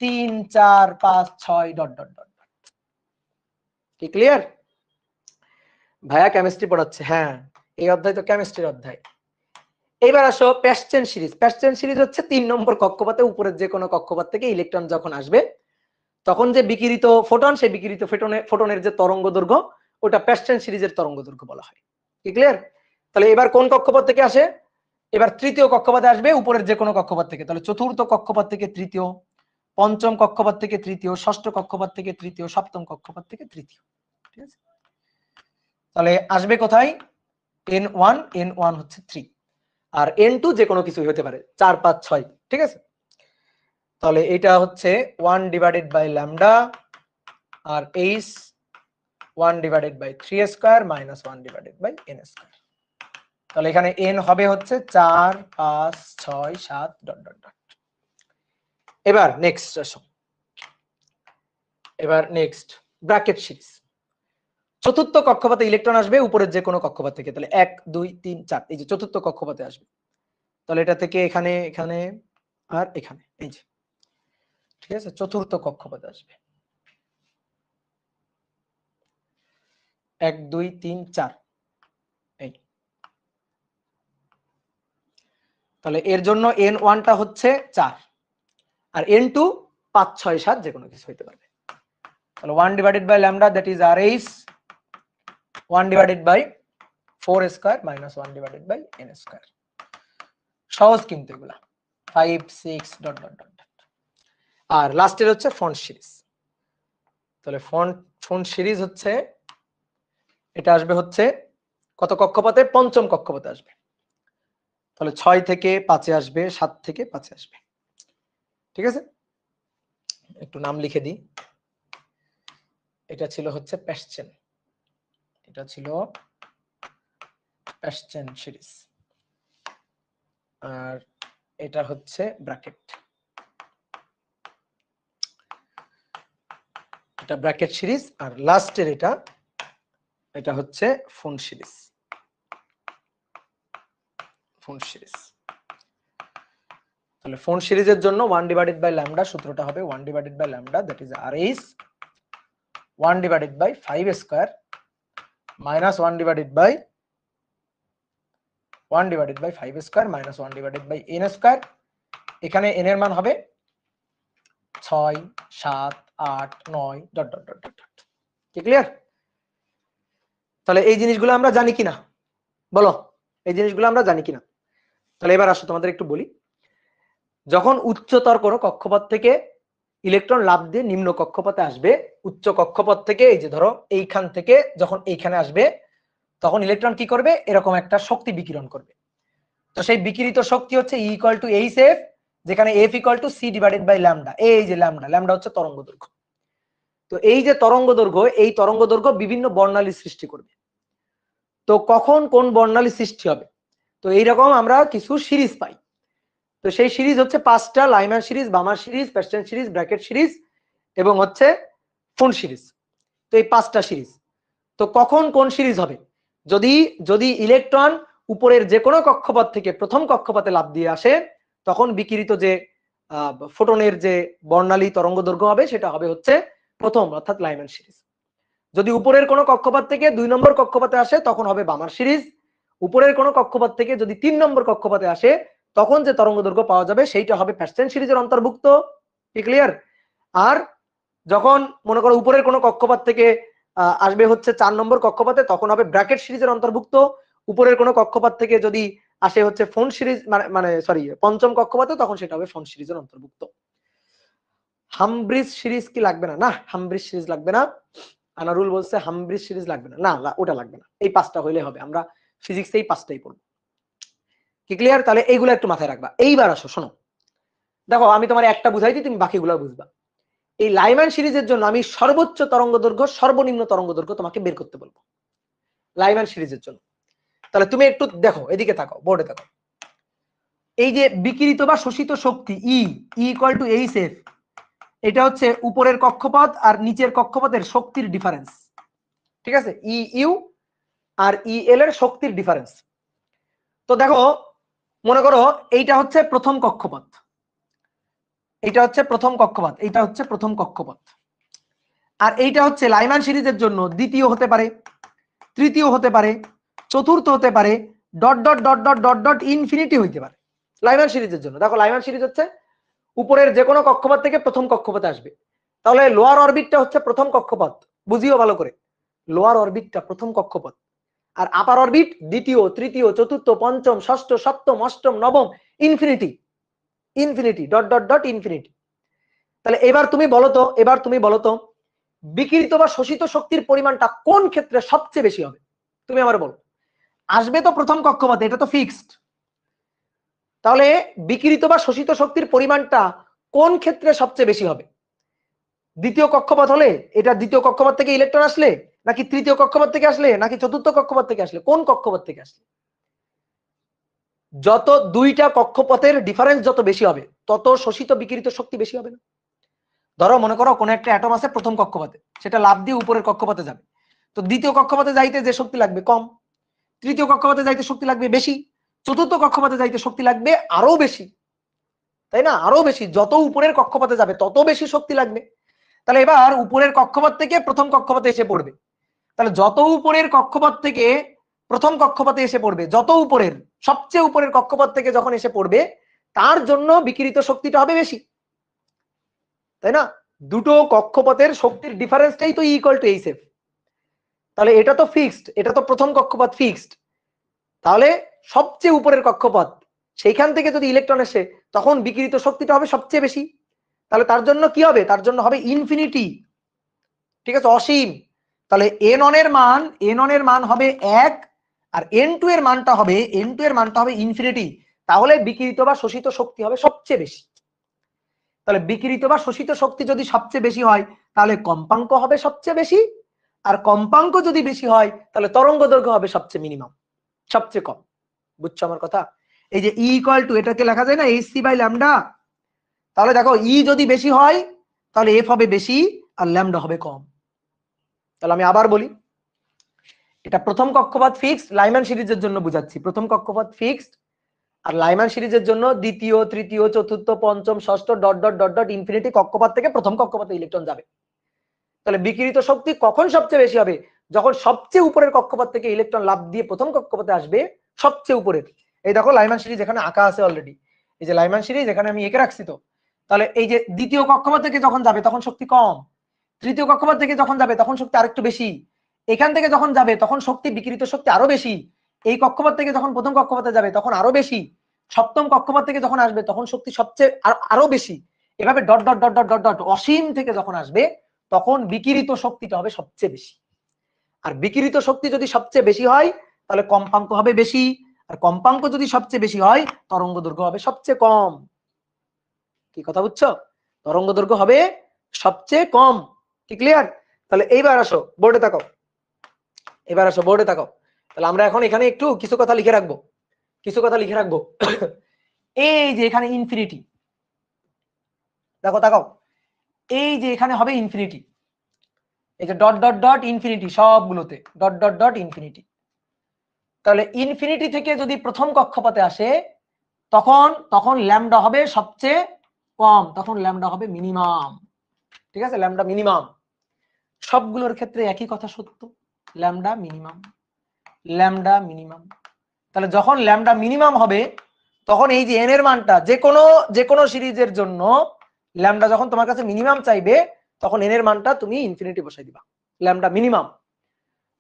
[SPEAKER 1] 3, 4, 5, 6 ... কি ক্লিয়ার? ভাইয়া কেমিস্ট্রি পড়াচ্ছে? হ্যাঁ, এই অধ্যায় তো কেমিস্ট্রির অধ্যায়। এবার আসো প্যাসচেন সিরিজ। প্যাসচেন সিরিজ হচ্ছে 3 নম্বর কক্ষপথে উপরের যে কোনো কক্ষপথ থেকে ইলেকট্রন যখন আসবে, তখন যে বিকিরিত ফোটন, সেই বিকিরিত ফোটনের যে তরঙ্গ দৈর্ঘ্য, ওটা প্যাসচেন সিরিজের তরঙ্গ দৈর্ঘ্য বলা হয়। কি ক্লিয়ার? তাহলে এবার কোন কক্ষপথ থেকে আসে? এবার তৃতীয় কক্ষপথে আসবে উপরের যে কোনো কক্ষপথ থেকে। তাহলে চতুর্থ কক্ষপথ থেকে তৃতীয়, পঞ্চম কক্ষপথ থেকে তৃতীয়, ষষ্ঠ কক্ষপথ থেকে তৃতীয়, সপ্তম কক্ষপথ থেকে তৃতীয়। ঠিক আছে, তাহলে আসবে কোথায়? n1 হচ্ছে 3, আর n2 যে কোনো কিছু হতে পারে, 4, 5, 6। ঠিক আছে, তাহলে এটা হচ্ছে 1/λ আর h 1/3 square minus 1/n square. তাহলে এখানে n হবে হচ্ছে 4, 5, 6, 7... এবার নেক্সট আসো। এবার নেক্সট ব্র্যাকেট সিরিজ। চতুর্থ কক্ষপথে ইলেকট্রন আসবে উপরের যে কোনো কক্ষপথ থেকে। তাহলে 1, 2, 3, 4, এই যে চতুর্থ কক্ষপথে আসবে। তাহলে এটা থেকে এখানে, এখানে আর এখানে, এই যে। ঠিক আছে, চতুর্থ কক্ষপথে আসবে 1, 2, 3, 4, এই। তাহলে এর জন্য n1 টা হচ্ছে 4 আর n2 5, 6, 7 যে কোনো কিছু হইতে পারবে। তাহলে 1/λ that is rh 1/4 square minus 1/n square. সহজ কিন্তু এগুলা 5, 6... আর লাস্টের হচ্ছে ফন্ট সিরিজ। তাহলে ফন্ট সিরিজ হচ্ছে, এটা আসবে হচ্ছে কত কক্ষপথে? পঞ্চম কক্ষপথে আসবে। তাহলে 6 থেকে 5 এ আসবে, 7 থেকে 5 এ আসবে। ঠিক আছে, একটু নাম লিখে দিই। এটা ছিল হচ্ছে প্যাসচেন, এটা ছিল প্যাসচেন সিরিজ, আর এটা হচ্ছে ব্র্যাকেট, এটা ব্র্যাকেট সিরিজ। আর লাস্টের এটা হচ্ছে ফোন সিরিজ, ফোন সিরিজ। তাহলে ফোন সিরিজের জন্য 1/λ সূত্রটা হবে 1/λ that is rh 1/5 square minus 1/5 square minus 1/n square. এখানে n এর মান হবে 6, 7, 8, 9... কি ক্লিয়ার? তাহলে এই জিনিসগুলো আমরা জানি কিনা বলো? এই জিনিসগুলো আমরা জানি কিনা? তাহলে এবার আসো তোমাদের একটু বলি। যখন উচ্চতর কোনো কক্ষপথ থেকে ইলেকট্রন লাফ দিয়ে নিম্ন কক্ষপথে আসবে, উচ্চ কক্ষপথ থেকে, এই যে ধরো এইখান থেকে যখন এইখানে আসবে, তখন ইলেকট্রন কি করবে? এরকম একটা শক্তি বিকিরণ করবে। তো সেই বিকিরিত শক্তি হচ্ছে E = hf, যেখানে f = c/λ। এই যে ল্যামডা হচ্ছে তরঙ্গ দৈর্ঘ্য। তো এই যে তরঙ্গ দৈর্ঘ্য, এই তরঙ্গ দৈর্ঘ্য বিভিন্ন বর্ণালী সৃষ্টি করবে। তো কখন কোন বর্ণালী সৃষ্টি হবে? তো এইরকম আমরা কিছু সিরিজ পাই। তো সেই সিরিজ হচ্ছে 5টা, Lyman series, Balmer series, Paschen series, Brackett series এবং হচ্ছে ফোন সিরিজ। তো এই 5টা সিরিজ। তো কখন কোন সিরিজ হবে? যদি যদি ইলেকট্রন উপরের যে কোনো কক্ষপথ থেকে প্রথম কক্ষপথে লাফ দিয়ে আসে, তখন বিকিরিত যে ফোটনের যে বর্ণালী তরঙ্গ দৈর্ঘ্য হবে সেটা হবে হচ্ছে প্রথম, অর্থাৎ লাইম্যান সিরিজ। যদি উপরের কোনো কক্ষপথ থেকে 2 নম্বর কক্ষপথে আসে তখন হবে বামার সিরিজ। উপরের কোনো কক্ষপথ থেকে যদি 3 নম্বর কক্ষপথে আসে তখন যে তরঙ্গ দৈর্ঘ্য পাওয়া যাবে সেইটা হবে প্যাস্টেন সিরিজের অন্তর্ভুক্ত। কি ক্লিয়ার? আর যখন মনে করো উপরের কোনো কক্ষপথ থেকে আসবে হচ্ছে 4 নম্বর কক্ষপথে, তখন হবে ব্র্যাকেট সিরিজের অন্তর্ভুক্ত। উপরের কোনো কক্ষপথ থেকে যদি আসে হচ্ছে ফোন সিরিজ মানে সরি পঞ্চম কক্ষপথে, তখন সেটা হবে ফোন সিরিজের অন্তর্ভুক্ত। হামব্রিজ সিরিজ কি লাগবে না? না, হামব্রিজ সিরিজ লাগবে না। আনারুল বলছে হামব্রিজ সিরিজ লাগবে না। না, ওটা লাগবে না, এই 5টা হইলে হবে। আমরা ফিজিক্সে এই 5টাই পড়ব। কি ক্লিয়ার? তাহলে এইগুলো একটু মাথায় রাখবা। এইবার আসো, শোনো, দেখো আমি তোমার একটা বুঝাই দিই, তুমি বাকিগুলো বুঝবা। এই লাইম্যান সিরিজের জন্য আমি সর্বোচ্চ তরঙ্গ দৈর্ঘ্য, সর্বনিম্ন তরঙ্গ দৈর্ঘ্য তোমাকে বের করতে বলবো লাইম্যান সিরিজের জন্য। তাহলে তুমি একটু দেখো, এদিকে তাকাও, বোর্ডে তাকাও। এই যে বিকিরিত বা শোষিত শক্তি E equal to H f, এটা হচ্ছে উপরের কক্ষপথ আর নিচের কক্ষপথের শক্তির ডিফারেন্স। ঠিক আছে? ই ইউ আর ই এল এর শক্তির ডিফারেন্স। তো দেখো, মনে করো এইটা হচ্ছে প্রথম কক্ষপথ, এইটা হচ্ছে প্রথম কক্ষপথ, এইটা হচ্ছে প্রথম কক্ষপথ, আর এইটা হচ্ছে লাইম্যান সিরিজের জন্য দ্বিতীয় হতে পারে, তৃতীয় হতে পারে, চতুর্থ হতে পারে, dot dot dot dot dot dot infinity হইতে পারে লাইম্যান সিরিজের জন্য। দেখো লাইম্যান সিরিজ হচ্ছে উপরের যে কোনো কক্ষপথ থেকে প্রথম কক্ষপথে আসবে। তাহলে লোয়ার অরবিটটা হচ্ছে প্রথম কক্ষপথ, বুঝিও ভালো করে। লোয়ার অরবিটটা প্রথম কক্ষপথ, আর আপার অরবিট দ্বিতীয়, তৃতীয়, চতুর্থ, পঞ্চম, ষষ্ঠ, সপ্তম, অষ্টম, নবম, infinity, infinity, dot dot dot infinity. তাহলে এবার তুমি বলো তো বিকিরিত বা শোষিত শক্তির পরিমাণটা কোন ক্ষেত্রে সবচেয়ে বেশি হবে? তুমি আমার বলো। আসবে তো প্রথম কক্ষপথে, এটা তো ফিক্সড। তাহলে বিকিরিত বা শোষিত শক্তির পরিমাণটা কোন ক্ষেত্রে সবচেয়ে বেশি হবে? দ্বিতীয় কক্ষপথ হলে, এটা দ্বিতীয় কক্ষপথ থেকে ইলেকট্রন আসলে, নাকি তৃতীয় কক্ষপথ থেকে আসলে, নাকি চতুর্থ কক্ষপথ থেকে আসলে, কোন কক্ষপথ থেকে আসলে? যত দুইটা কক্ষপথের ডিফারেন্স যত বেশি হবে তত শোষিত বিকিরিত শক্তি বেশি হবে না? ধরো মনে করো কোন একটা অ্যাটম আছে প্রথম কক্ষপথে, সেটা লাফ দিয়ে উপরের কক্ষপথে যাবে, তো দ্বিতীয় কক্ষপথে যাইতে যে শক্তি লাগবে কম, তৃতীয় কক্ষপথে যাইতে শক্তি লাগবে বেশি, চতুর্থ কক্ষপথে যাইতে শক্তি লাগবে আরো বেশি, তাই না? আরো বেশি, যত উপরের কক্ষপথে যাবে তত বেশি শক্তি লাগবে। তাহলে এবার উপরের কক্ষপথ থেকে প্রথম কক্ষপথে এসে পড়বে, তাহলে যত উপরের কক্ষপথ থেকে প্রথম কক্ষপথে এসে পড়বে, যত উপরের, সবচেয়ে উপরের কক্ষপথ থেকে যখন এসে পড়বে, তার জন্য বিকিরিত শক্তিটা হবে বেশি, তাই না? দুটো কক্ষপথের শক্তির ডিফারেন্সটাই তো ইকুয়াল টু এইচ এফ। তাহলে এটা তো ফিক্সড, এটা তো প্রথম কক্ষপথ ফিক্সড। তাহলে সবচেয়ে উপরের কক্ষপথ, সেইখান থেকে যদি ইলেকট্রন আসে তখন বিকিরিত শক্তিটা হবে সবচেয়ে বেশি। তাহলে তার জন্য কি হবে? তার জন্য হবে ইনফিনিটি, ঠিক আছে, অসীম। তাহলে n1 এর মান হবে 1, আর n2 এর মানটা হবে ইনফিনিটি। তাহলে বিকিরিত বা শোষিত শক্তি হবে সবচেয়ে বেশি। তাহলে বিকিরিত বা শোষিত শক্তি যদি সবচেয়ে বেশি হয় তাহলে কম্পাঙ্ক হবে সবচেয়ে বেশি, আর কম্পাঙ্ক যদি বেশি হয় তাহলে তরঙ্গ দৈর্ঘ্য হবে সবচেয়ে মিনিমাম, সবচেয়ে কম। বুঝছো আমার কথা? এই যে ই ইকুয়াল টু, এটাকে লেখা যায় না hc বাই ল্যামডা। তাহলে দেখো ই যদি বেশি হয় তাহলে এফ হবে বেশি আর ল্যামডা হবে কম। তাহলে আমি আবার বলি, এটা প্রথম কক্ষপথ ফিক্সড, লাইম্যান সিরিজের জন্য বুঝাচ্ছি, প্রথম কক্ষপথ ফিক্সড, আর লাইম্যান সিরিজের জন্য দ্বিতীয়, তৃতীয়, চতুর্থ, পঞ্চম, ষষ্ঠ, dot dot dot dot infinity কক্ষপথ থেকে প্রথম কক্ষপথে ইলেকট্রন যাবে। তাহলে বিকিরিত শক্তি কখন সবচেয়ে বেশি হবে? যখন সবচেয়ে উপরের কক্ষপথ থেকে ইলেকট্রন লাফ দিয়ে প্রথম কক্ষপথে আসবে, সবচেয়ে উপরের। এই দেখো লাইম্যান সিরিজ এখানে আঁকা আছে অলরেডি, এই যে লাইম্যান সিরিজ এখানে আমি এঁকে রাখছি। তো তাহলে এই যে দ্বিতীয় কক্ষপথ থেকে যখন যাবে তখন শক্তি কম, তৃতীয় কক্ষপথ থেকে যখন যাবে তখন শক্তি আরেকটু বেশি, এখান থেকে যখন যাবে তখন শক্তি, বিকিরিত শক্তি আরো বেশি, এই কক্ষপথ থেকে যখন প্রথম কক্ষপথে যাবে তখন আরো বেশি, সপ্তম কক্ষপথ থেকে যখন আসবে তখন শক্তি সবচেয়ে আরো বেশি, এভাবে dot dot dot dot dot dot অসীম থেকে যখন আসবে তখন বিকিরিত শক্তিটা হবে সবচেয়ে বেশি। আর বিকিরিত শক্তি যদি সবচেয়ে বেশি হয় তাহলে কম্পাঙ্ক হবে বেশি, আর কম্পাঙ্ক যদি সবচেয়ে বেশি হয় তরঙ্গ দৈর্ঘ্য হবে সবচেয়ে কম। কি কথা বুঝছো? তরঙ্গ দৈর্ঘ্য হবে সবচেয়ে কম। কি ক্লিয়ার? তাহলে এইবার আসো বোর্ডে তাকাও, তাহলে আমরা এখন এখানে একটু কিছু কথা লিখে রাখবো। কিছু কথা লিখে রাখবো। এই যে এখানে ইনফিনিটি, দেখো তাকাও, এই যে এখানে হবে ইনফিনিটি, এই যে ডট ডট ডট ইনফিনিটি, সবগুলোতে ডট ডট ডট ইনফিনিটি। তাহলে ইনফিনিটি থেকে যদি প্রথম কক্ষপথে আসে তখন তখন ল্যামডা হবে সবচেয়ে কম, তখন ল্যামডা হবে মিনিমাম। ঠিক আছে, ল্যামডা মিনিমাম। সবগুলোর ক্ষেত্রে একই কথা সত্য, ল্যামডা মিনিমাম, ল্যামডা মিনিমাম। তাহলে যখন ল্যামডা মিনিমাম হবে তখন এই যে এন এর মানটা যে কোনো সিরিজের জন্য ল্যামডা যখন তোমার কাছে মিনিমাম চাইবে তখন এন এর মানটা তুমি ইনফিনিটি বসাই দিবা, ল্যামডা মিনিমাম।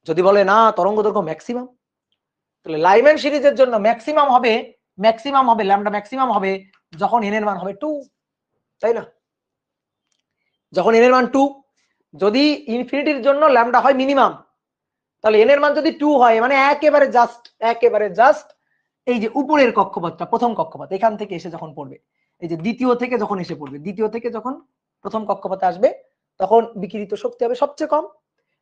[SPEAKER 1] যদি বলে না তরঙ্গ দৈর্ঘ্য ম্যাক্সিমাম, তাহলে লাইম্যান সিরিজের জন্য ম্যাক্সিমাম হবে ল্যামডা ম্যাক্সিমাম হবে যখন এন এর মান হবে 2, তাই না? যখন এন এর মান 2, যদি ইনফিনিটির জন্য ল্যামডা হয় মিনিমাম, তাহলে এন এর মান যদি 2 হয় মানে একেবারে জাস্ট এই যে উপরের কক্ষপথটা, প্রথম কক্ষপথ এখান থেকে এসে যখন পড়বে, এই যে দ্বিতীয় থেকে যখন এসে পড়বে, দ্বিতীয় থেকে যখন প্রথম কক্ষপথে আসবে তখন বিকিরিত শক্তি হবে সবচেয়ে কম।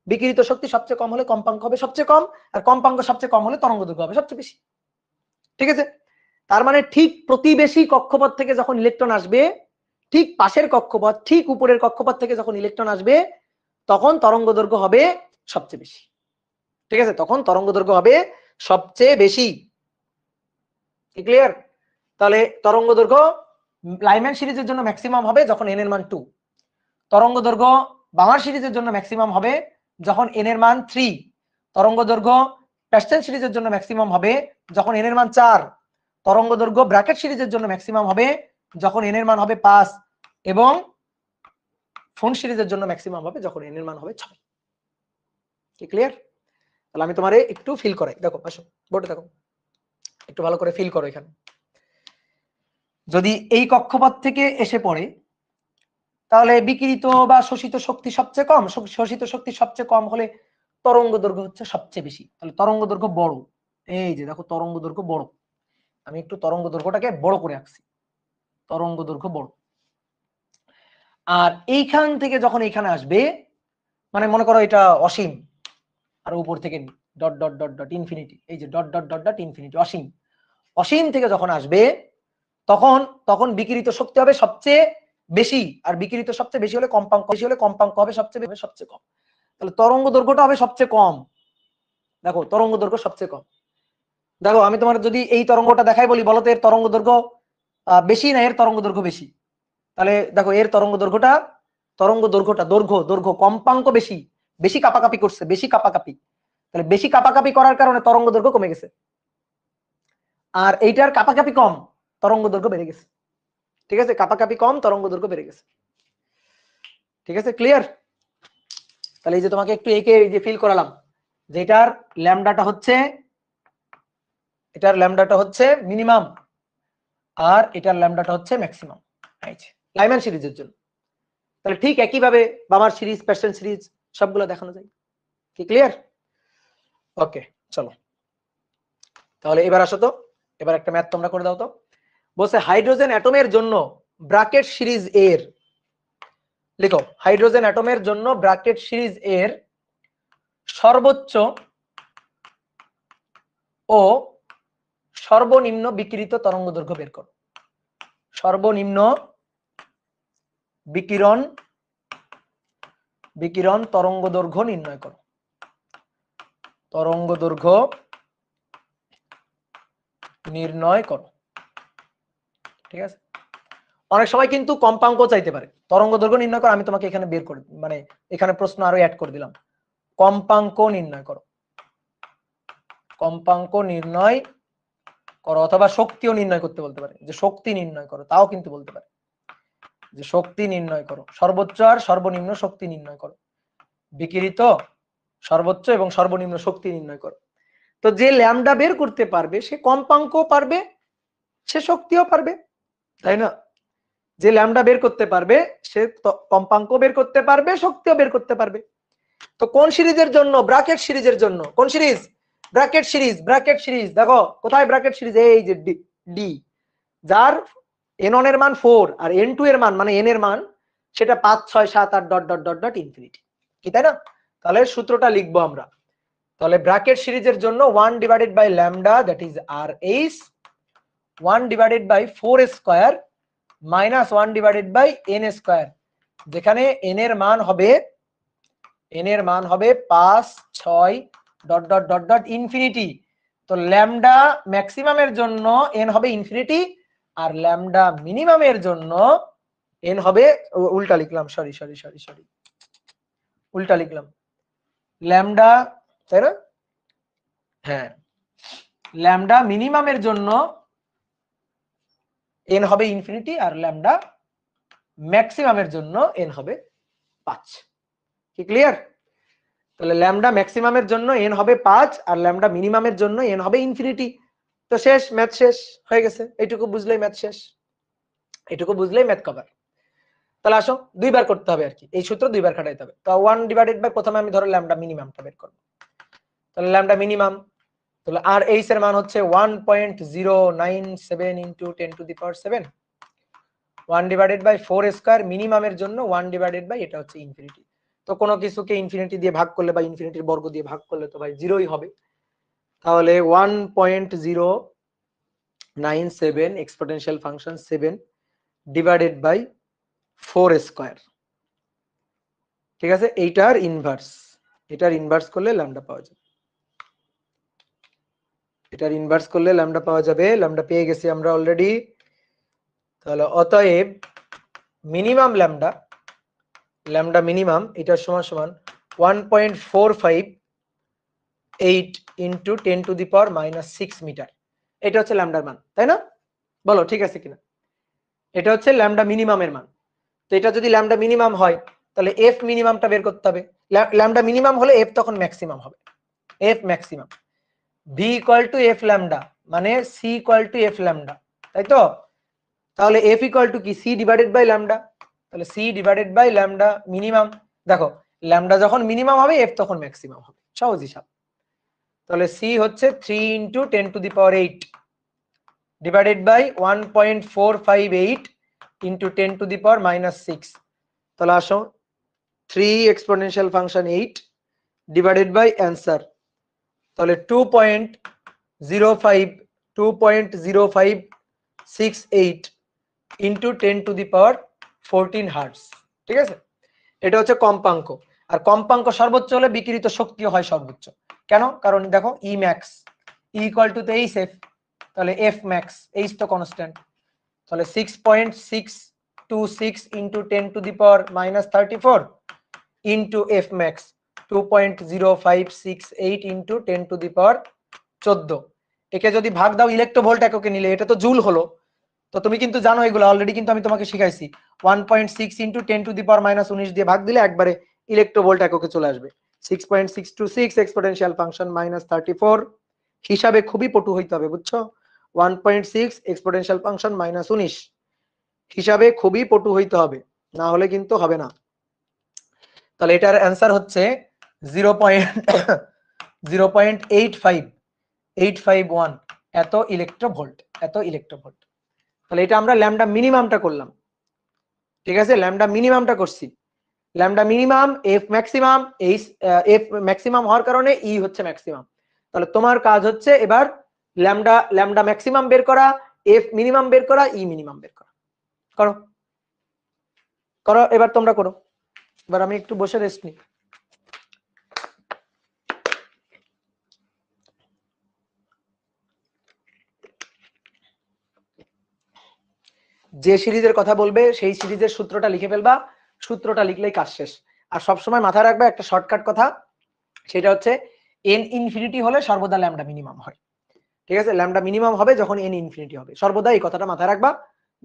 [SPEAKER 1] বিকিরিত শক্তি সবচেয়ে কম হলে কম্পাঙ্ক হবে সবচেয়ে কম, আর কম্পাঙ্ক সবচেয়ে কম হলে তরঙ্গ দৈর্ঘ্য হবে সবচেয়ে বেশি। ঠিক আছে, তার মানে ঠিক প্রতিবেশী কক্ষপথ থেকে যখন ইলেকট্রন আসবে, ঠিক পাশের কক্ষপথ, ঠিক উপরের কক্ষপথ থেকে যখন ইলেকট্রন আসবে তখন তরঙ্গ দৈর্ঘ্য হবে সবচেয়ে বেশি। ঠিক আছে, তখন তরঙ্গ দৈর্ঘ্য হবে সবচেয়ে বেশি। ক্লিয়ার? তাহলে তরঙ্গ দৈর্ঘ্য লাইম্যান সিরিজের জন্য ম্যাক্সিমাম হবে যখন এন এর মান 2, তরঙ্গ দৈর্ঘ্য বামার সিরিজের জন্য ম্যাক্সিমাম হবে যখন এন এর মান 3, তরঙ্গ দৈর্ঘ্য প্যাস্টেন সিরিজের জন্য ম্যাক্সিমাম হবে যখন এন এর মান 4, তরঙ্গ দৈর্ঘ্য ব্র্যাকেট সিরিজের জন্য ম্যাক্সিমাম হবে যখন এন এর মান হবে 5, এবং ফোন সিরিজের জন্য ম্যাক্সিমাম হবে যখন এন এর মান হবে 6। কি ক্লিয়ার? তাহলে আমি তোমারে একটু ফিল করাই, দেখো আসো বোর্ডে দেখো, একটু ভালো করে ফিল করো। এখানে যদি এই কক্ষপথ থেকে এসে পড়ে তাহলে বিকিরিত বা শোষিত শক্তি সবচেয়ে কম, শোষিত শক্তি সবচেয়ে কম হলে তরঙ্গ দৈর্ঘ্য হচ্ছে সবচেয়ে বেশি। তাহলে তরঙ্গ দৈর্ঘ্য বড়, এই যে দেখো তরঙ্গ দৈর্ঘ্য বড়, আমি একটু তরঙ্গ দৈর্ঘ্যটাকে বড় করে আঁকছি, তরঙ্গ দৈর্ঘ্য বড়। আর এইখান থেকে যখন এখানে আসবে মানে মনে করো এটা অসীম, আর উপর থেকে dot dot dot dot infinity, এই যে dot dot dot dot infinity, অসীম। অসীম থেকে যখন আসবে তখন তখন বিকিরিত শক্তি হবে সবচেয়ে বেশি, আর বিকিরিত সবচেয়ে বেশি হলে কম্পাঙ্ক হবে সবচেয়ে কম। তাহলে তরঙ্গ দৈর্ঘ্যটা হবে সবচেয়ে কম। দেখো তরঙ্গ দৈর্ঘ্য সবচেয়ে কম। দেখো আমি তোমার যদি এই তরঙ্গটা দেখাই বলি, বলো তো এর তরঙ্গ দৈর্ঘ্য বেশি না এর তরঙ্গ দৈর্ঘ্য বেশি? তাহলে দেখো এর তরঙ্গ দৈর্ঘ্যটা দৈর্ঘ্য কম্পাঙ্ক বেশি, বেশি কাপাকাপি করছে, বেশি কাপাকাপি। তাহলে বেশি কাপাকাপি করার কারণে তরঙ্গ দৈর্ঘ্য কমে গেছে, আর এইটার কাপাকাপি কম, তরঙ্গ দৈর্ঘ্য বেড়ে গেছে। ঠিক আছে, কাপাকাপি কম, তরঙ্গ দৈর্ঘ্য বেড়ে গেছে। ঠিক আছে, ক্লিয়ার? তাহলে এই যে তোমাকে একটু একে এই যে ফিল করালাম, যেটার ল্যামডাটা হচ্ছে মিনিমাম আর এটার ল্যামডাটা হচ্ছে ম্যাক্সিমাম, লাইম্যান সিরিজের জন্য। তাহলে ঠিক একই ভাবে বামার সিরিজ, প্যাস্টেন সিরিজ সবগুলো দেখানো যায়। কি ক্লিয়ার? ওকে, চলো তাহলে এবার আসো তো, এবার একটা ম্যাথ তোমরা করে দাও তো। বলছে হাইড্রোজেন অ্যাটমের জন্য ব্র্যাকেট সিরিজ এর, লিখো হাইড্রোজেন অ্যাটমের জন্য ব্র্যাকেট সিরিজ এর সর্বোচ্চ ও সর্বনিম্ন বিকিরিত তরঙ্গ দৈর্ঘ্য বের করো। সর্বনিম্ন বিকিরণ তরঙ্গ দৈর্ঘ্য নির্ণয় করো। তরঙ্গ দৈর্ঘ্য নির্ণয় করো। ঠিক আছে, অনেক সময় কিন্তু কম্পাঙ্ক চাইতে পারে, তরঙ্গ দৈর্ঘ্য নির্ণয় করো, আমি তোমাকে এখানে বের করে মানে এখানে প্রশ্ন আরো অ্যাড করে দিলাম, কম্পাঙ্ক নির্ণয় করো। কম্পাঙ্ক নির্ণয় করো, অথবা শক্তিও নির্ণয় করতে বলতে পারে, যে শক্তি নির্ণয় করো, তাও কিন্তু বলতে পারে যে শক্তি নির্ণয় করো, সর্বোচ্চ আর সর্বনিম্ন শক্তি নির্ণয় করো, বিকিরিত সর্বোচ্চ এবং সর্বনিম্ন শক্তি নির্ণয় করো। তো যে ল্যামডা বের করতে পারবে সে কম্পাঙ্কও পারবে, সে শক্তিও পারবে, তাই না? যে ল্যামডা বের করতে পারবে সে কম্পাঙ্ক বের করতে পারবে, শক্তিও বের করতে পারবে। তো কোন সিরিজের জন্য? ব্র্যাকেট সিরিজের জন্য। কোন সিরিজ? Brackett series. দেখো কোথায় ব্র্যাকেট সিরিজ? এই যে ডি, যার n1 এর মান 4 আর n2 এর মান মানে n এর মান সেটা 5 6 7 8 dot dot dot dot infinity, কি তাই না? তাহলে সূত্রটা লিখবো আমরা, তাহলে ব্র্যাকেট সিরিজের জন্য 1 divided by lambda that is r H 1 divided by 4 square minus 1 divided by n square, যেখানে এন এর মান হবে 5 6 dot dot dot dot infinity. তো ল্যামডা ম্যাক্সিমামের জন্য এন হবে ইনফিনিটি, আর ল্যামডা মিনিমামের জন্য এন হবে, উল্টা লিখলাম, সরি উল্টা লিখলাম, ল্যামডা, তাই না? হ্যাঁ, ল্যামডা মিনিমামের জন্য এন হবে ইনফিনিটি, আর ল্যামডা ম্যাক্সিমামের জন্য এন হবে 5। কি ক্লিয়ার? তাহলে ল্যামডা ম্যাক্সিমামের জন্য এন হবে 5 আর ল্যামডা মিনিমামের জন্য এন হবে ইনফিনিটি। তো শেষ, ম্যাথ শেষ হয়ে গেছে। এইটুকু বুঝলেই ম্যাথ শেষ, এইটুকু বুঝলেই ম্যাথ কভার। তাহলে আসো দুইবার করতে হবে আর কি, এই সূত্র দুইবার খাটাইতে হবে। তো 1 ডিভাইডেড বাই, প্রথমে আমি ধরো ল্যামডা মিনিমামটা বের করব। তাহলে ল্যামডা মিনিমাম, তাহলে আর এইচ এর মান হচ্ছে 1.097 into 10 to the power 7, 1 divided by 4 square, মিনিমামের জন্য 1 ডিভাইডেড বাই, এটা হচ্ছে ইনফিনিটি। তো কোনো কিছুকে ইনফিনিটি দিয়ে ভাগ করলে বা ইনফিনিটির বর্গ দিয়ে ভাগ করলে তো ভাই জিরোই হবে। তাহলে 1.097 exponential function 7 divided by 4 square, ঠিক আছে? এটার ইনভার্স করলে ল্যামডা পাওয়া যাবে, এটার ইনভার্স করলে ল্যামডা পাওয়া যাবে। ল্যামডা পেয়ে গেছি আমরা অলরেডি। তাহলে অতএব মিনিমাম ল্যামডা মিনিমাম এটার সমান সমান 1.458 into 10 to the power -6 metre. এটা হচ্ছে ল্যামডার মান, তাই না? বলো ঠিক আছে কিনা? এটা হচ্ছে ল্যামডা মিনিমামের মান। তো এটা যদি ল্যামডা মিনিমাম হয় তাহলে এফ মিনিমামটা বের করতে হবে। ল্যামডা মিনিমাম হলে এফ তখন ম্যাক্সিমাম হবে, f maximum. V equal to f lambda মানে c equal to f lambda, তাই তো? তাহলে এফ ইকুয়াল টু কি? C divided by lambda. তাহলে c divided by lambda minimum. দেখো ল্যামডা যখন মিনিমাম হবে এফ তখন ম্যাক্সিমাম হবে, সহজ হিসাব। তাহলে সি হচ্ছে 3 into 10 to the power 8 divided by 1.458 into 10 to the power -6। তাহলে আসো 3 exponential function 8 divided by answer, তাহলে 2.0568 into 10 to the power 14 hertz, ঠিক আছে? এটা হচ্ছে কম্পাঙ্ক। আর কম্পাঙ্ক সর্বোচ্চ হলে বিকিরিত শক্তি হয় সর্বোচ্চ। কেন? কারণ দেখো ই ম্যাক্স ইকুয়াল টু তো এইচ এফ, তাহলে এফ ম্যাক্স, এইচ তো কনস্ট্যান্ট। তাহলে 6.626 into 10 to the power -34 into f max 2.0568 into 10 to the power 14। একে যদি ভাগ দাও ইলেকট্রোভোল্ট এককে নিলে, এটা তো জুল হলো। তো তুমি কিন্তু জানো এগুলো অলরেডি, কিন্তু আমি তোমাকে শিখাইছি। 1.6 ইনটু 10 টু দি পাওয়ার -19 দিয়ে ভাগ দিলে একবারে ইলেকট্রোভোল্ট এককে চলে আসবে। 6.626 এক্সপোনেনশিয়াল ফাংশন -34, হিসাবে খুবই পটু হইতে হবে, বুঝছো? 1.6 এক্সপোনেনশিয়াল ফাংশন -19, হিসাবে খুবই পটু হইতে হবে, না হলে কিন্তু হবে না। তাহলে এটার অ্যান্সার হচ্ছে 0.851 এত ইলেকট্রোভোল্ট, এত ইলেকট্রোভোল্ট। তাহলে এটা আমরা ল্যামডা মিনিমামটা করলাম, ঠিক আছে? ল্যামডা মিনিমামটা করছি। Lambda minimum, F maximum, F maximum হওয়ার কারণে ই হচ্ছে ম্যাক্সিমাম। তাহলে তোমার কাজ হচ্ছে এবার ল্যামডা ম্যাক্সিমাম বের করা, এফ মিনিমাম বের করা, ই মিনিমাম বের করা। করো করো, এবার তোমরা করো। এবার আমি একটু বসে রেস্ট নিই। যে সিরিজের কথা বলবে সেই সিরিজের সূত্রটা লিখে ফেলবা, সূত্রটা লিখলেই কাজ শেষ। আর সবসময় মাথায় রাখবা একটা শর্টকাট কথা, সেটা হচ্ছে এন ইনফিনিটি হলে সর্বদা ল্যামডা মিনিমাম হয়, ঠিক আছে? ল্যামডা মিনিমাম হবে যখন এন ইনফিনিটি হবে, সর্বদা এই কথাটা মাথায় রাখবা।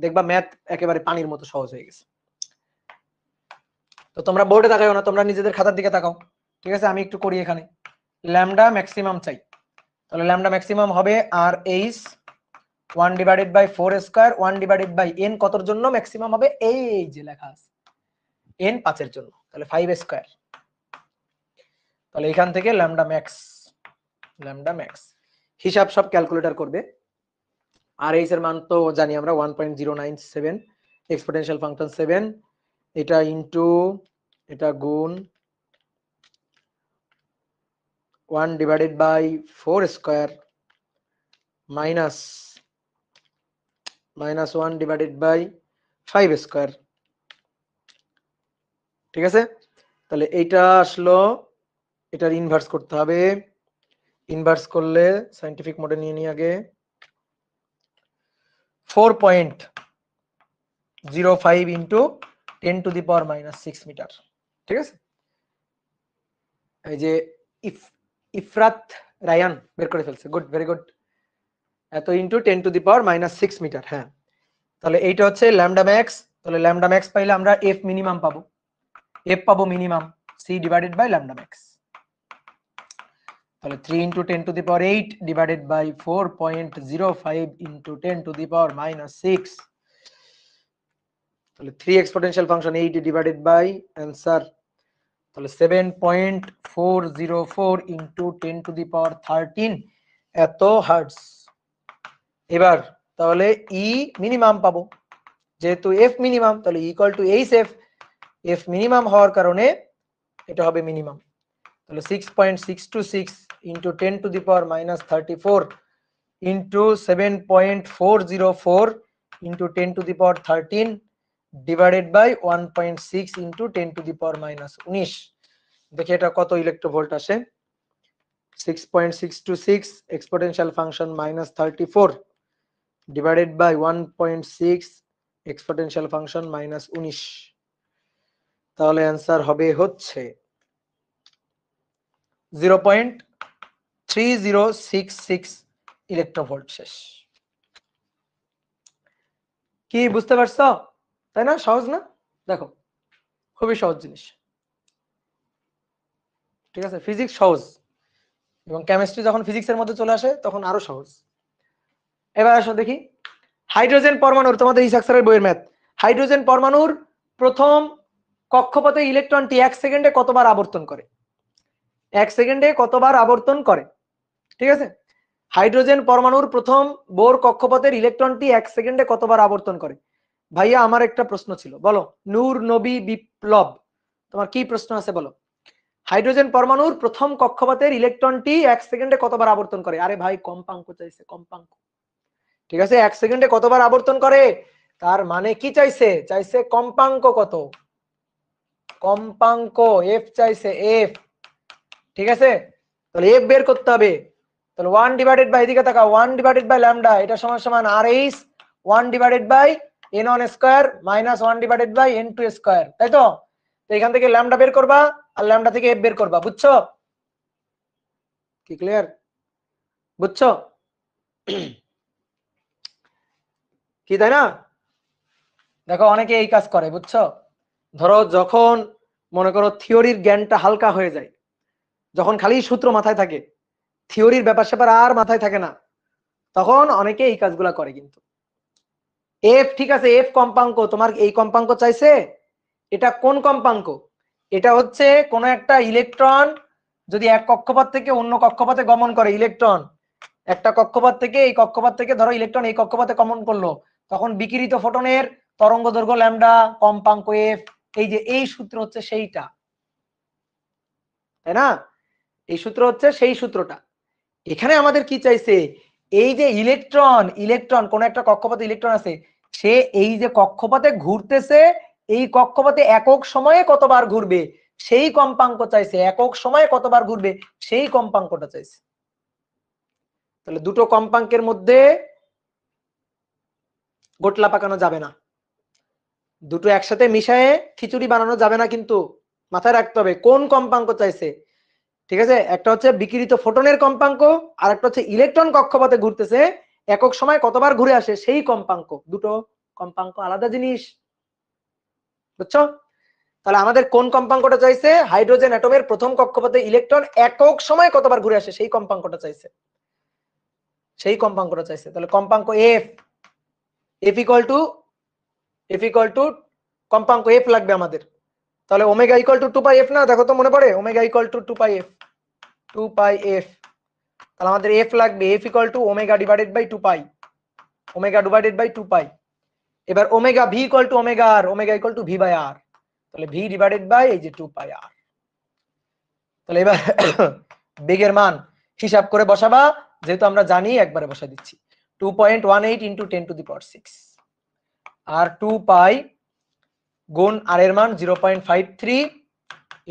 [SPEAKER 1] দেখবা ম্যাথ একেবারে পানির মতো সহজ হয়ে গেছে। তো তোমরা বোর্ডে তাকাও না, তোমরা নিজেদের খাতার দিকে তাকাও, ঠিক আছে? আমি একটু করি এখানে। ল্যামডা ম্যাক্সিমাম চাই, তাহলে ল্যামডা ম্যাক্সিমাম হবে R H 1 divided by 4 square 1 divided by n কতর জন্য ম্যাক্সিমাম হবে? এই যে লেখা আছে এন 5 এর জন্য, তাহলে 5 স্কয়ার। তাহলে এখান থেকে ল্যামডা ম্যাক্স হিসাব সব ক্যালকুলেটর করবে। আর এইচ এর মান তো জানি আমরা 1.097 এক্সপোনেনশিয়াল ফাংশন 7, এটা ইনটু এটা গুণ 1 divided by 4 square minus 1 divided by 5 square। ঠিক আছে, তাহলে এইটা আসলো, এটার ইনভার্স করতে হবে। ইনভার্স করলে সায়েন্টিফিক মোডে নিয়ে নিই আগে। 4.05 into 10 to the power minus 6 metre. ঠিক আছে, এই যে ইফরাত রায়ান বের করে ফেলছে, গুড, ভেরি গুড। এত into 10 to the power minus 6 metre. হ্যাঁ, তাহলে এইটা হচ্ছে ল্যামডা ম্যাক্স। তাহলে ল্যামডা ম্যাক্স পাইলে আমরা এফ মিনিমাম পাবো, এফ পাবো minimum C divided by lambda max. তাহলে 3 into 10 to the power 8 divided by 4.05 into 10 to the power minus 6। তাহলে 3 exponential function 8 divided by answer, তাহলে 7.404 ইন্টু 10 টু দি পাওয়ার 13 এত হার্টজ। এবার তাহলে ই মিনিমাম পাবো, যেহেতু এফ মিনিমাম তাহলে equal to H F. F minimum হওয়ার কারণে এটা হবে মিনিমাম। তাহলে 6.626 into 10 to the power minus 34 into 7.404 into 10 to the power 13 divided by 1.6 into 10 to the power minus 19। দেখি এটা কত ইলেকট্রোভোল্ট আসে। 6.626 exponential function minus 34 divided by 1.6 exponential function minus 19। তাহলে অ্যান্সার হবে হচ্ছে 0.3066 ইলেকট্রোভোল্ট। শেষ। কি বুঝতে পারছো? তাই না? সহজ না? দেখো, খুবই সহজ জিনিস। ঠিক আছে, ফিজিক্স সহজ এবং কেমিস্ট্রি যখন ফিজিক্সের মধ্যে চলে আসে তখন আরো সহজ। এবার আসো দেখি, হাইড্রোজেন পরমাণুর, তোমাদের ইসাক স্যারের বইয়ের ম্যাথ, হাইড্রোজেন পরমাণুর প্রথম কক্ষপথে ইলেকট্রনটি 1 সেকেন্ডে কতবার আবর্তন করে? 1 সেকেন্ডে কতবার আবর্তন করে? ঠিক আছে, হাইড্রোজেন পরমাণুর প্রথম বোর কক্ষপথের ইলেকট্রনটি 1 সেকেন্ডে কতবার আবর্তন করে? ভাইয়া আমার একটা প্রশ্ন ছিল, বলো। নূর নবী বিপ্লব, তোমার কি প্রশ্ন আছে বলো। হাইড্রোজেন পরমাণুর প্রথম কক্ষপথের ইলেকট্রনটি 1 সেকেন্ডে কতবার আবর্তন করে? আরে ভাই কম্পাঙ্ক চাইছে, কম্পাঙ্ক। ঠিক আছে, 1 সেকেন্ডে কতবার আবর্তন করে তার মানে কি চাইছে? চাইছে কম্পাঙ্ক কত, কম্পাঙ্ক এফ চাইছে, এফ। ঠিক আছে, তাহলে এফ বের করতে হবে। তাহলে 1 ডিভাইডেড বাই, এদিকে তাকাও, 1 ডিভাইডেড বাই ল্যামডা, এটা সমান সমান R H 1 divided by n one square minus 1 divided by n two square, তাই তো? তো এখান থেকে ল্যামডা বের করবা আর ল্যামডা থেকে এফ বের করবা, বুঝছো? কি ক্লিয়ার? বুঝছো কি, তাই না? দেখো অনেকে এই কাজ করে, বুঝছো? ধরো যখন মনে করো থিওরির জ্ঞানটা হালকা হয়ে যায়, যখন খালি সূত্র মাথায় থাকে, থিওরির ব্যাপার স্যাপার আর মাথায় থাকে না, তখন অনেকে এই কাজগুলা করে। কিন্তু এফ, ঠিক আছে, এফ কম্পাঙ্ক, তোমার এই কম্পাঙ্ক চাইছে। এটা কোন কম্পাঙ্ক? এটা হচ্ছে কোন একটা ইলেকট্রন যদি এক কক্ষপথ থেকে অন্য কক্ষপথে গমন করে, ইলেকট্রন একটা কক্ষপথ থেকে এই কক্ষপথ থেকে ধরো ইলেকট্রন এই কক্ষপথে গমন করলো, তখন বিকিরিত ফোটনের তরঙ্গ দৈর্ঘ্য ল্যামডা, কম্পাঙ্ক এফ, এই যে এই সূত্র হচ্ছে সেইটা, তাই না? এই সূত্র হচ্ছে সেই সূত্রটা। এখানে আমাদের কি চাইছে? এই যে ইলেকট্রন, ইলেকট্রন কোন একটা কক্ষপথে ইলেকট্রন আছে, সে এই যে কক্ষপথে ঘুরতেছে, এই কক্ষপথে একক সময়ে কতবার ঘুরবে সেই কম্পাঙ্ক চাইছে, একক সময়ে কতবার ঘুরবে সেই কম্পাঙ্কটা চাইছে। তাহলে দুটো কম্পাঙ্কের মধ্যে গোটলা পাকানো যাবে না, দুটো একসাথে মিশায়ে খিচুড়ি বানানো যাবে না, কিন্তু মাথায় রাখতে হবে কোন কম্পাঙ্ক চাইছে। ঠিক আছে, একটা হচ্ছে বিকিরিত ফোটনের কম্পাঙ্ক আর একটা হচ্ছে ইলেকট্রন কক্ষপথে ঘুরতেছে, একক সময় কতবার ঘুরে আসে সেই কম্পাঙ্ক। দুটো কম্পাঙ্ক আলাদা জিনিস, বুঝছো? তাহলে আমাদের কোন কম্পাঙ্কটা চাইছে? হাইড্রোজেন অ্যাটমের প্রথম কক্ষপথে ইলেকট্রন একক সময় কতবার ঘুরে আসে সেই কম্পাঙ্কটা চাইছে, সেই কম্পাঙ্কটা চাইছে। তাহলে কম্পাঙ্ক এফ, এফ ইকুয়াল টু কম্পাঙ্ক এফ লাগবে আমাদের। তাহলে omega equal to 2 pi f না? দেখো তো মনে পড়ে, omega equal to 2 pi f, 2 pi f. তাহলে আমাদের এফ লাগবে, f equal to omega divided by 2 pi, omega divided by 2 pi. এবার omega V equal to omega R, omega equal to V by আর, তাহলে ভি ডিভাইডেড বাই এই যে 2 পাই আর। তাহলে এবার বেগের মান হিসাব করে বসাবা, যেহেতু আমরা জানি একবারে বসা দিচ্ছি 2.18 ইন্টু 10⁶, আর 2 পাই গুণ আর এর মান 0.53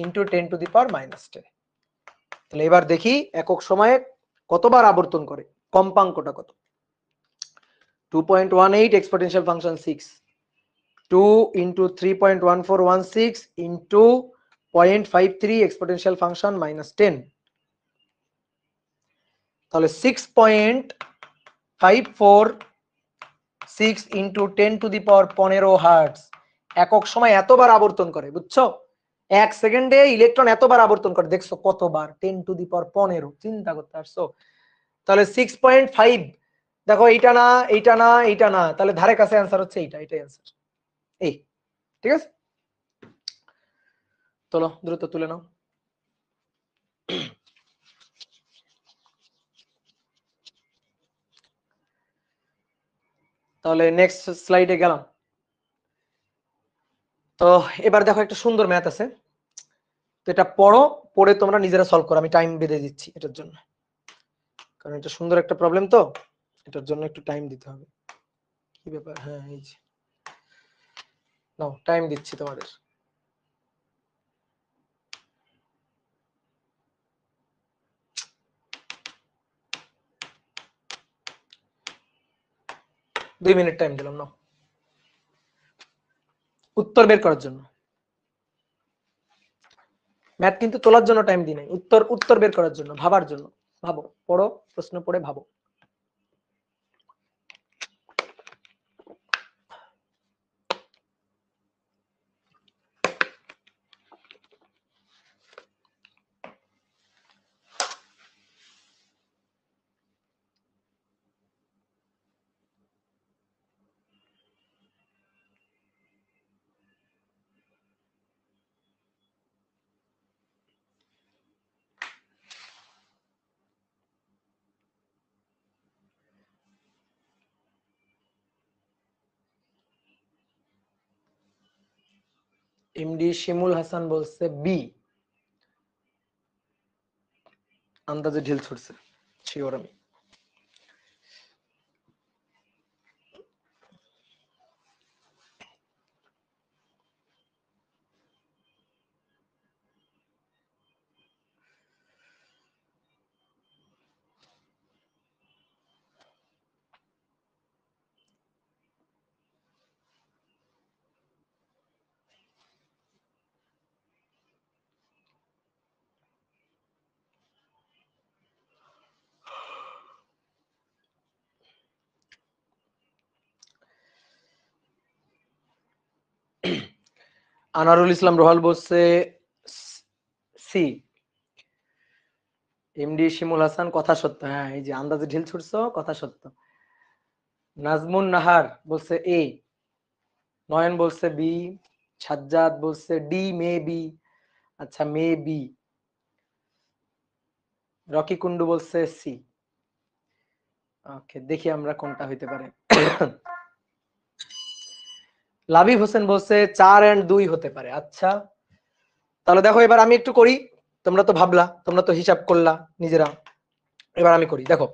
[SPEAKER 1] ইন্টু 10⁻⁻10। তাহলে এবার দেখি একক সময়ে কতবার আবর্তন করে, কম্পাঙ্কটা কত। 2.18 exponential function 6, 2 into 3.1416 into 0.53 exponential function -10, তাহলে 6.546 ইন্টু 10⁻15 হার্টজ একক সময় এতবার আবর্তন করে, বুঝছো? এক সেকেন্ডে ইলেকট্রন এতবার আবর্তন করে, দেখছো কতবার? 10⁻15, চিন্তা করতে পারছো? তাহলে 6.5, দেখো এইটা না, এইটা না, এইটা না, তাহলে ধারে কাছে অ্যান্সার হচ্ছে এইটা, এটাই অ্যান্সার এই। ঠিক আছে, চলো দ্রুত তুলে নাও। তাহলে নেক্সট স্লাইডে গেলাম। তো এবার দেখো একটা সুন্দর ম্যাথ আছে, তো এটা পড়ো, পড়ে তোমরা নিজেরা সলভ করো, আমি টাইম বেঁধে দিচ্ছি এটার জন্য, কারণ এটা সুন্দর একটা প্রবলেম, তো এটার জন্য একটু টাইম দিতে হবে। কি ব্যাপার? হ্যাঁ এই যে নাও, টাইম দিচ্ছি তোমাদের। দুই মিনিট টাইম দিলাম, নাও উত্তর বের করার জন্য। ম্যাথ কিন্তু তোলার জন্য টাইম দিই নাই, উত্তর বের করার জন্য, ভাবার জন্য। ভাবো, পড়ো, প্রশ্ন পড়ে ভাবো। এমডি শিমুল হাসান বলছে বি, আন্দাজে ঢিল ছুটছে, শিওর আমি। আনারুল ইসলাম রোহাল বলছে সি। এমডি শিমুল হাসান কথা সত্য, হ্যাঁ এই যে আন্দাজে ঢিল ছুটছো, কথা সত্য। নাজমুন নাহার বলছে এ, নয়ন বলছে বি, সাজ্জাদ বলছে ডি মে বি, আচ্ছা মে বি। রকি কুন্ডু বলছে সি। ওকে, দেখি আমরা কোনটা হইতে পারে। লাবিব হোসেন বলছে 4 and 2 হতে পারে। আচ্ছা, তাহলে দেখো এবার আমি একটু করি, তোমরা তো ভাবলা, তোমরা তো হিসাব করলা নিজেরা, এবার আমি করি। দেখো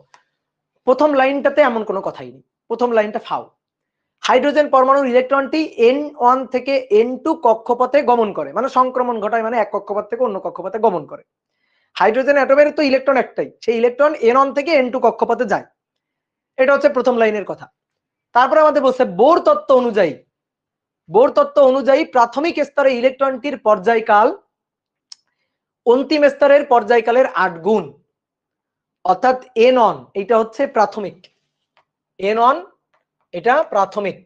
[SPEAKER 1] প্রথম লাইনটাতে এমন কোনো কথাই নেই, প্রথম লাইনটা ফাও। হাইড্রোজেন পরমাণুর ইলেকট্রনটি N1 থেকে N2 কক্ষপথে গমন করে, মানে সংক্রমণ ঘটায়, মানে এক কক্ষপথ থেকে অন্য কক্ষপথে গমন করে। হাইড্রোজেন অ্যাটমের তো ইলেকট্রন একটাই, সেই ইলেকট্রন N1 থেকে N2 কক্ষপথে যায়। এটা হচ্ছে প্রথম লাইনের কথা। তারপরে আমাদের বলছে বোর তত্ত্ব অনুযায়ী প্রাথমিক স্তরে ইলেকট্রনটির পর্যায়কাল অন্তিম স্তরের পর্যায়কালের 8 গুণ, অর্থাৎ N1 এটা হচ্ছে প্রাথমিক, N1 এটা প্রাথমিক,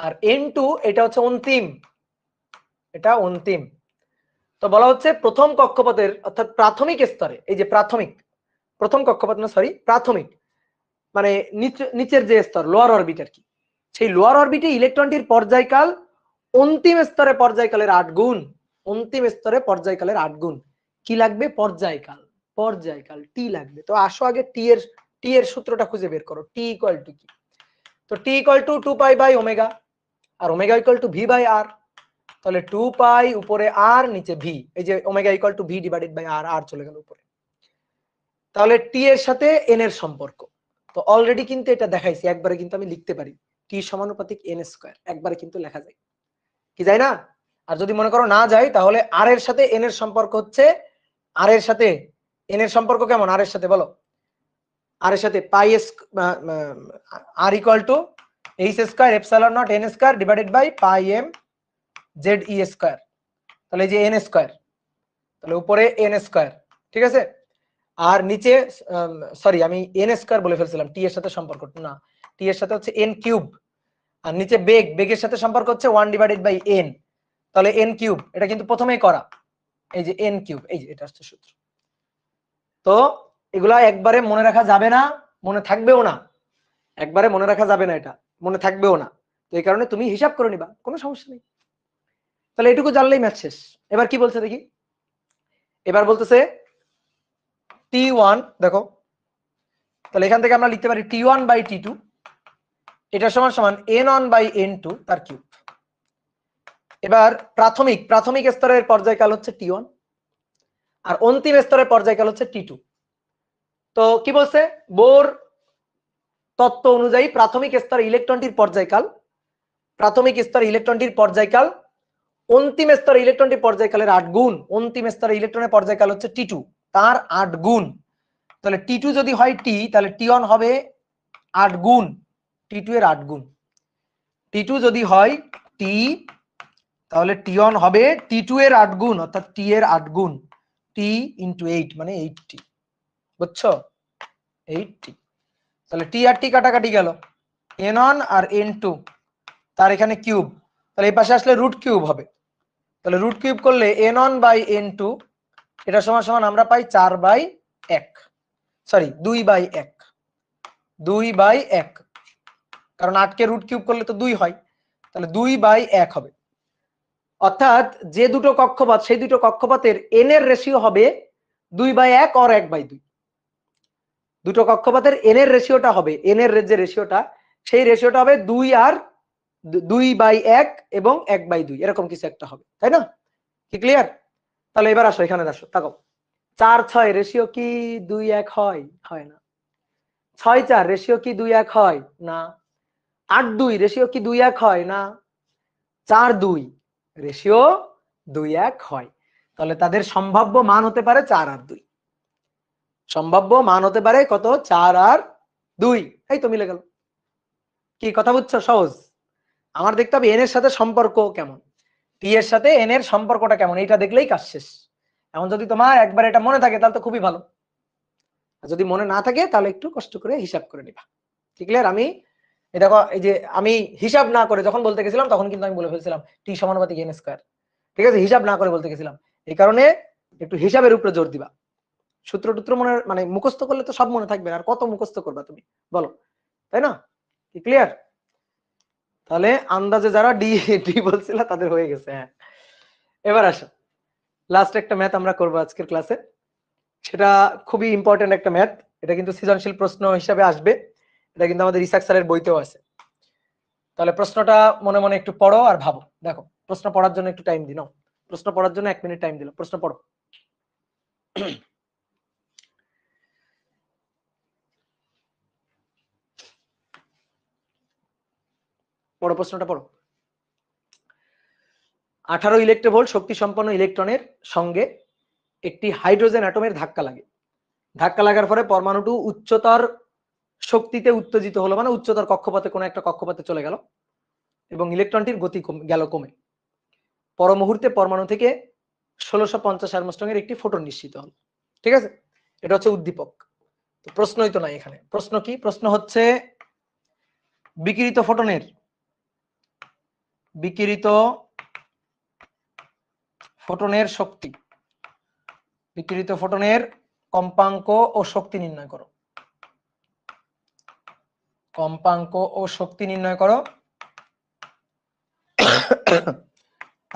[SPEAKER 1] আর N2 এটা হচ্ছে অন্তিম, এটা অন্তিম। তো বলা হচ্ছে প্রথম কক্ষপথের অর্থাৎ প্রাথমিক স্তরে, এই যে প্রাথমিক, প্রথম কক্ষপথ না সরি প্রাথমিক, মানে নিচের যে স্তর লোয়ার অরবিট আর কি, সেই লোয়ার অরবিটে ইলেকট্রনটির পর্যায়কাল অন্তিম স্তরে পর্যায়কালের 8 গুণ, অন্তিম স্তরে পর্যায়কালের 8 গুণ। কি লাগবে? পর্যায়কাল টি লাগবে। তো আসো আগে টি এর সূত্রটা খুঁজে বের করো। টি ইকুয়াল টু কি? তো T equal to 2 pi by omega, R omega equal to V by আর। তাহলে 2 পাই উপরে আর নিচে ভি, এই যে omega equal to v divided by r, r চলে গেল উপরে। তাহলে টি এর সাথে এন এর সম্পর্ক, তো অলরেডি কিন্তু এটা দেখাইছি, একবারে কিন্তু আমি লিখতে পারি টি সমানুপাতিক এন স্কয়ার, একবারে কিন্তু লেখা যায় কি যায় না। আর যদি মনে করো না যায়, তাহলে আর এর সাথে এন এর সম্পর্ক হচ্ছে, আর এর সাথে এন এর সম্পর্ক কেমন, আর এর সাথে বলো, আর এর সাথে পাই এস r equal to h square epsilon not n square divided by pi m Z e square. তাহলে এই যে এন স্কয়ার, তাহলে উপরে এন স্কয়ার, ঠিক আছে, আর নিচে সরি আমি এন স্কয়ার বলে ফেলছিলাম, টি এর সাথে সম্পর্ক না, টি এর সাথে হচ্ছে এন কিউব, আর নিচে বেগ, বেগের সাথে সম্পর্ক হচ্ছে 1 ডিভাইডেড বাই এন, তাহলে এন কিউব, এটা কিন্তু প্রথমেই করা, এই যে এন কিউব, এই যে এটা হচ্ছে সূত্র। তো এগুলা একবারে মনে রাখা যাবে না, মনে থাকবেও না, একবারে মনে রাখা যাবে না, এটা মনে থাকবেও না, তো এই কারণে তুমি হিসাব করে নিবা, কোনো সমস্যা নেই। তাহলে এটুকু জানলেই ম্যাথ শেষ। এবার কি বলছে দেখি, এবার বলতেছে T1, দেখো তাহলে এখান থেকে আমরা লিখতে পারি T1 বাই T2, এটা সমান সমান N1 বাই N2 তার কিউব। এবার প্রাথমিক স্তরের পর্যায়কাল হচ্ছে T1, আর অন্তিম স্তরের পর্যায়কাল হচ্ছে T2। তো কি বলছে, বোর তত্ত্ব অনুযায়ী প্রাথমিক স্তরে ইলেকট্রনটির পর্যায়কাল, প্রাথমিক স্তরে ইলেকট্রনটির পর্যায়কাল অন্তিম স্তরে ইলেকট্রনটির পর্যায়কালের 8 গুণ, অন্তিম স্তরে ইলেকট্রনের পর্যায়কাল হচ্ছে T2 তার 8 গুণ। তাহলে T2 যদি হয় T, তাহলে T1 হবে 8 গুণ T2 এর 8 গুণ, T2 যদি হয় T, তাহলে T1 হবে T2 এর 8 গুণ, অর্থাৎ T এর 8 গুণ, T ইন্টু 8 মানে 8T, বুঝছো, 8T। তাহলে T আর T কাটাকাটি গেল, N1 আর N2 তার এখানে কিউব, তাহলে এই পাশে আসলে রুট কিউব হবে, তাহলে রুট কিউব করলে N1 বাই N2 এটা সমান সমান আমরা পাই 4 বাই 1, সরি 2 বাই 1, 2 বাই 1, কারণ 8 কে রুট কিউব করলে তো 2 হয়, তাহলে 2 বাই 1 হবে। অর্থাৎ যে দুটো কক্ষপথ, সেই দুটো কক্ষপথের n এর রেশিও হবে 2 বাই 1 আর 1 বাই 2, দুটো কক্ষপথের n এর রেশিওটা হবে, n এর যে রেশিওটা, সেই রেশিওটা হবে 2 আর 2 বাই 1 এবং 1 বাই 2, এরকম কিছু একটা হবে, তাই না? কি ক্লিয়ার? তাহলে এবার আসো, এখানে আসো, তাকাও, 4 6 রেশিও কি 2 1 হয়? হয় না। 6 4 রেশিও কি 2 1 হয়? না। 8 2 রেশিও কি 2 1 হয়? না। 4 2 রেশিও 2 1 হয়। তাহলে তাদের সম্ভাব্য মান হতে পারে 4 আর 2, সম্ভাব্য মান হতে পারে কত? 4 আর 2, এই তো মিলে গেল। কি কথা বুঝছো? সহজ। আমার দেখতে হবে এন এর সাথে সম্পর্ক কেমন, টি এর সাথে এন এর সম্পর্কটা কেমন, এইটা দেখলেই কাজ শেষ। এখন যদি তোমার একবার এটা মনে থাকে তাহলে তো খুবই ভালো, আর যদি মনে না থাকে তাহলে একটু কষ্ট করে হিসাব করে নিবা। ঠিক ক্লিয়ার? আমি এই দেখো, এই যে আমি হিসাব না করে যখন বলতে গেছিলাম তখন কিন্তু আমি বলে ফেলছিলাম টি সমানুপাতিক এন স্কয়ার, ঠিক আছে, হিসাব না করে বলতে গেছিলাম, এই কারণে একটু হিসাবের উপরে জোর দিবা। সূত্র টুত্র মনে মানে মুখস্থ করলে তো সব মনে থাকবে, আর কত মুখস্থ করবা তুমি বলো, তাই না? কি ক্লিয়ার? তাহলে আন্দাজে যারা ডি ডি বলছিল তাদের হয়ে গেছে। হ্যাঁ, এবার আসো, লাস্ট একটা ম্যাথ আমরা করবো আজকের ক্লাসে, সেটা খুবই ইম্পর্টেন্ট একটা ম্যাথ, এটা কিন্তু সৃজনশীল প্রশ্ন হিসাবে আসবে, এটা কিন্তু আমাদের ইসাক স্যারের বইতেও আছে। তাহলে প্রশ্নটা মনে মনে একটু পড়ো আর ভাবো। দেখো, প্রশ্ন পড়ার জন্য একটু টাইম দিও, প্রশ্ন পড়ার জন্য 1 মিনিট টাইম দিলাম, প্রশ্ন পড়ো। পড়ো, প্রশ্নটা পড়ো। 18 ইলেকট্রোভোল্ট শক্তি সম্পন্ন ইলেকট্রনের সঙ্গে একটি হাইড্রোজেন অ্যাটমের ধাক্কা লাগে, ধাক্কা লাগার পরে পরমাণুটি উচ্চতর শক্তিতে উত্তেজিত হলো, মানে উচ্চতর কক্ষপথে, কোনো একটা কক্ষপথে চলে গেল এবং ইলেকট্রনটির গতি গেল কমে। পর মুহূর্তে পরমাণু থেকে 1650 আর্মস্ট্রং এর একটি ফোটন নিঃসৃত হল। ঠিক আছে, এটা হচ্ছে উদ্দীপক। তো প্রশ্নই তো নাই এখানে। প্রশ্ন কি? প্রশ্ন হচ্ছে বিকিরিত ফোটনের শক্তি, বিকিরিত ফোটনের কম্পাঙ্ক ও শক্তি নির্ণয় করো, কম্পাঙ্ক ও শক্তি নির্ণয় করো।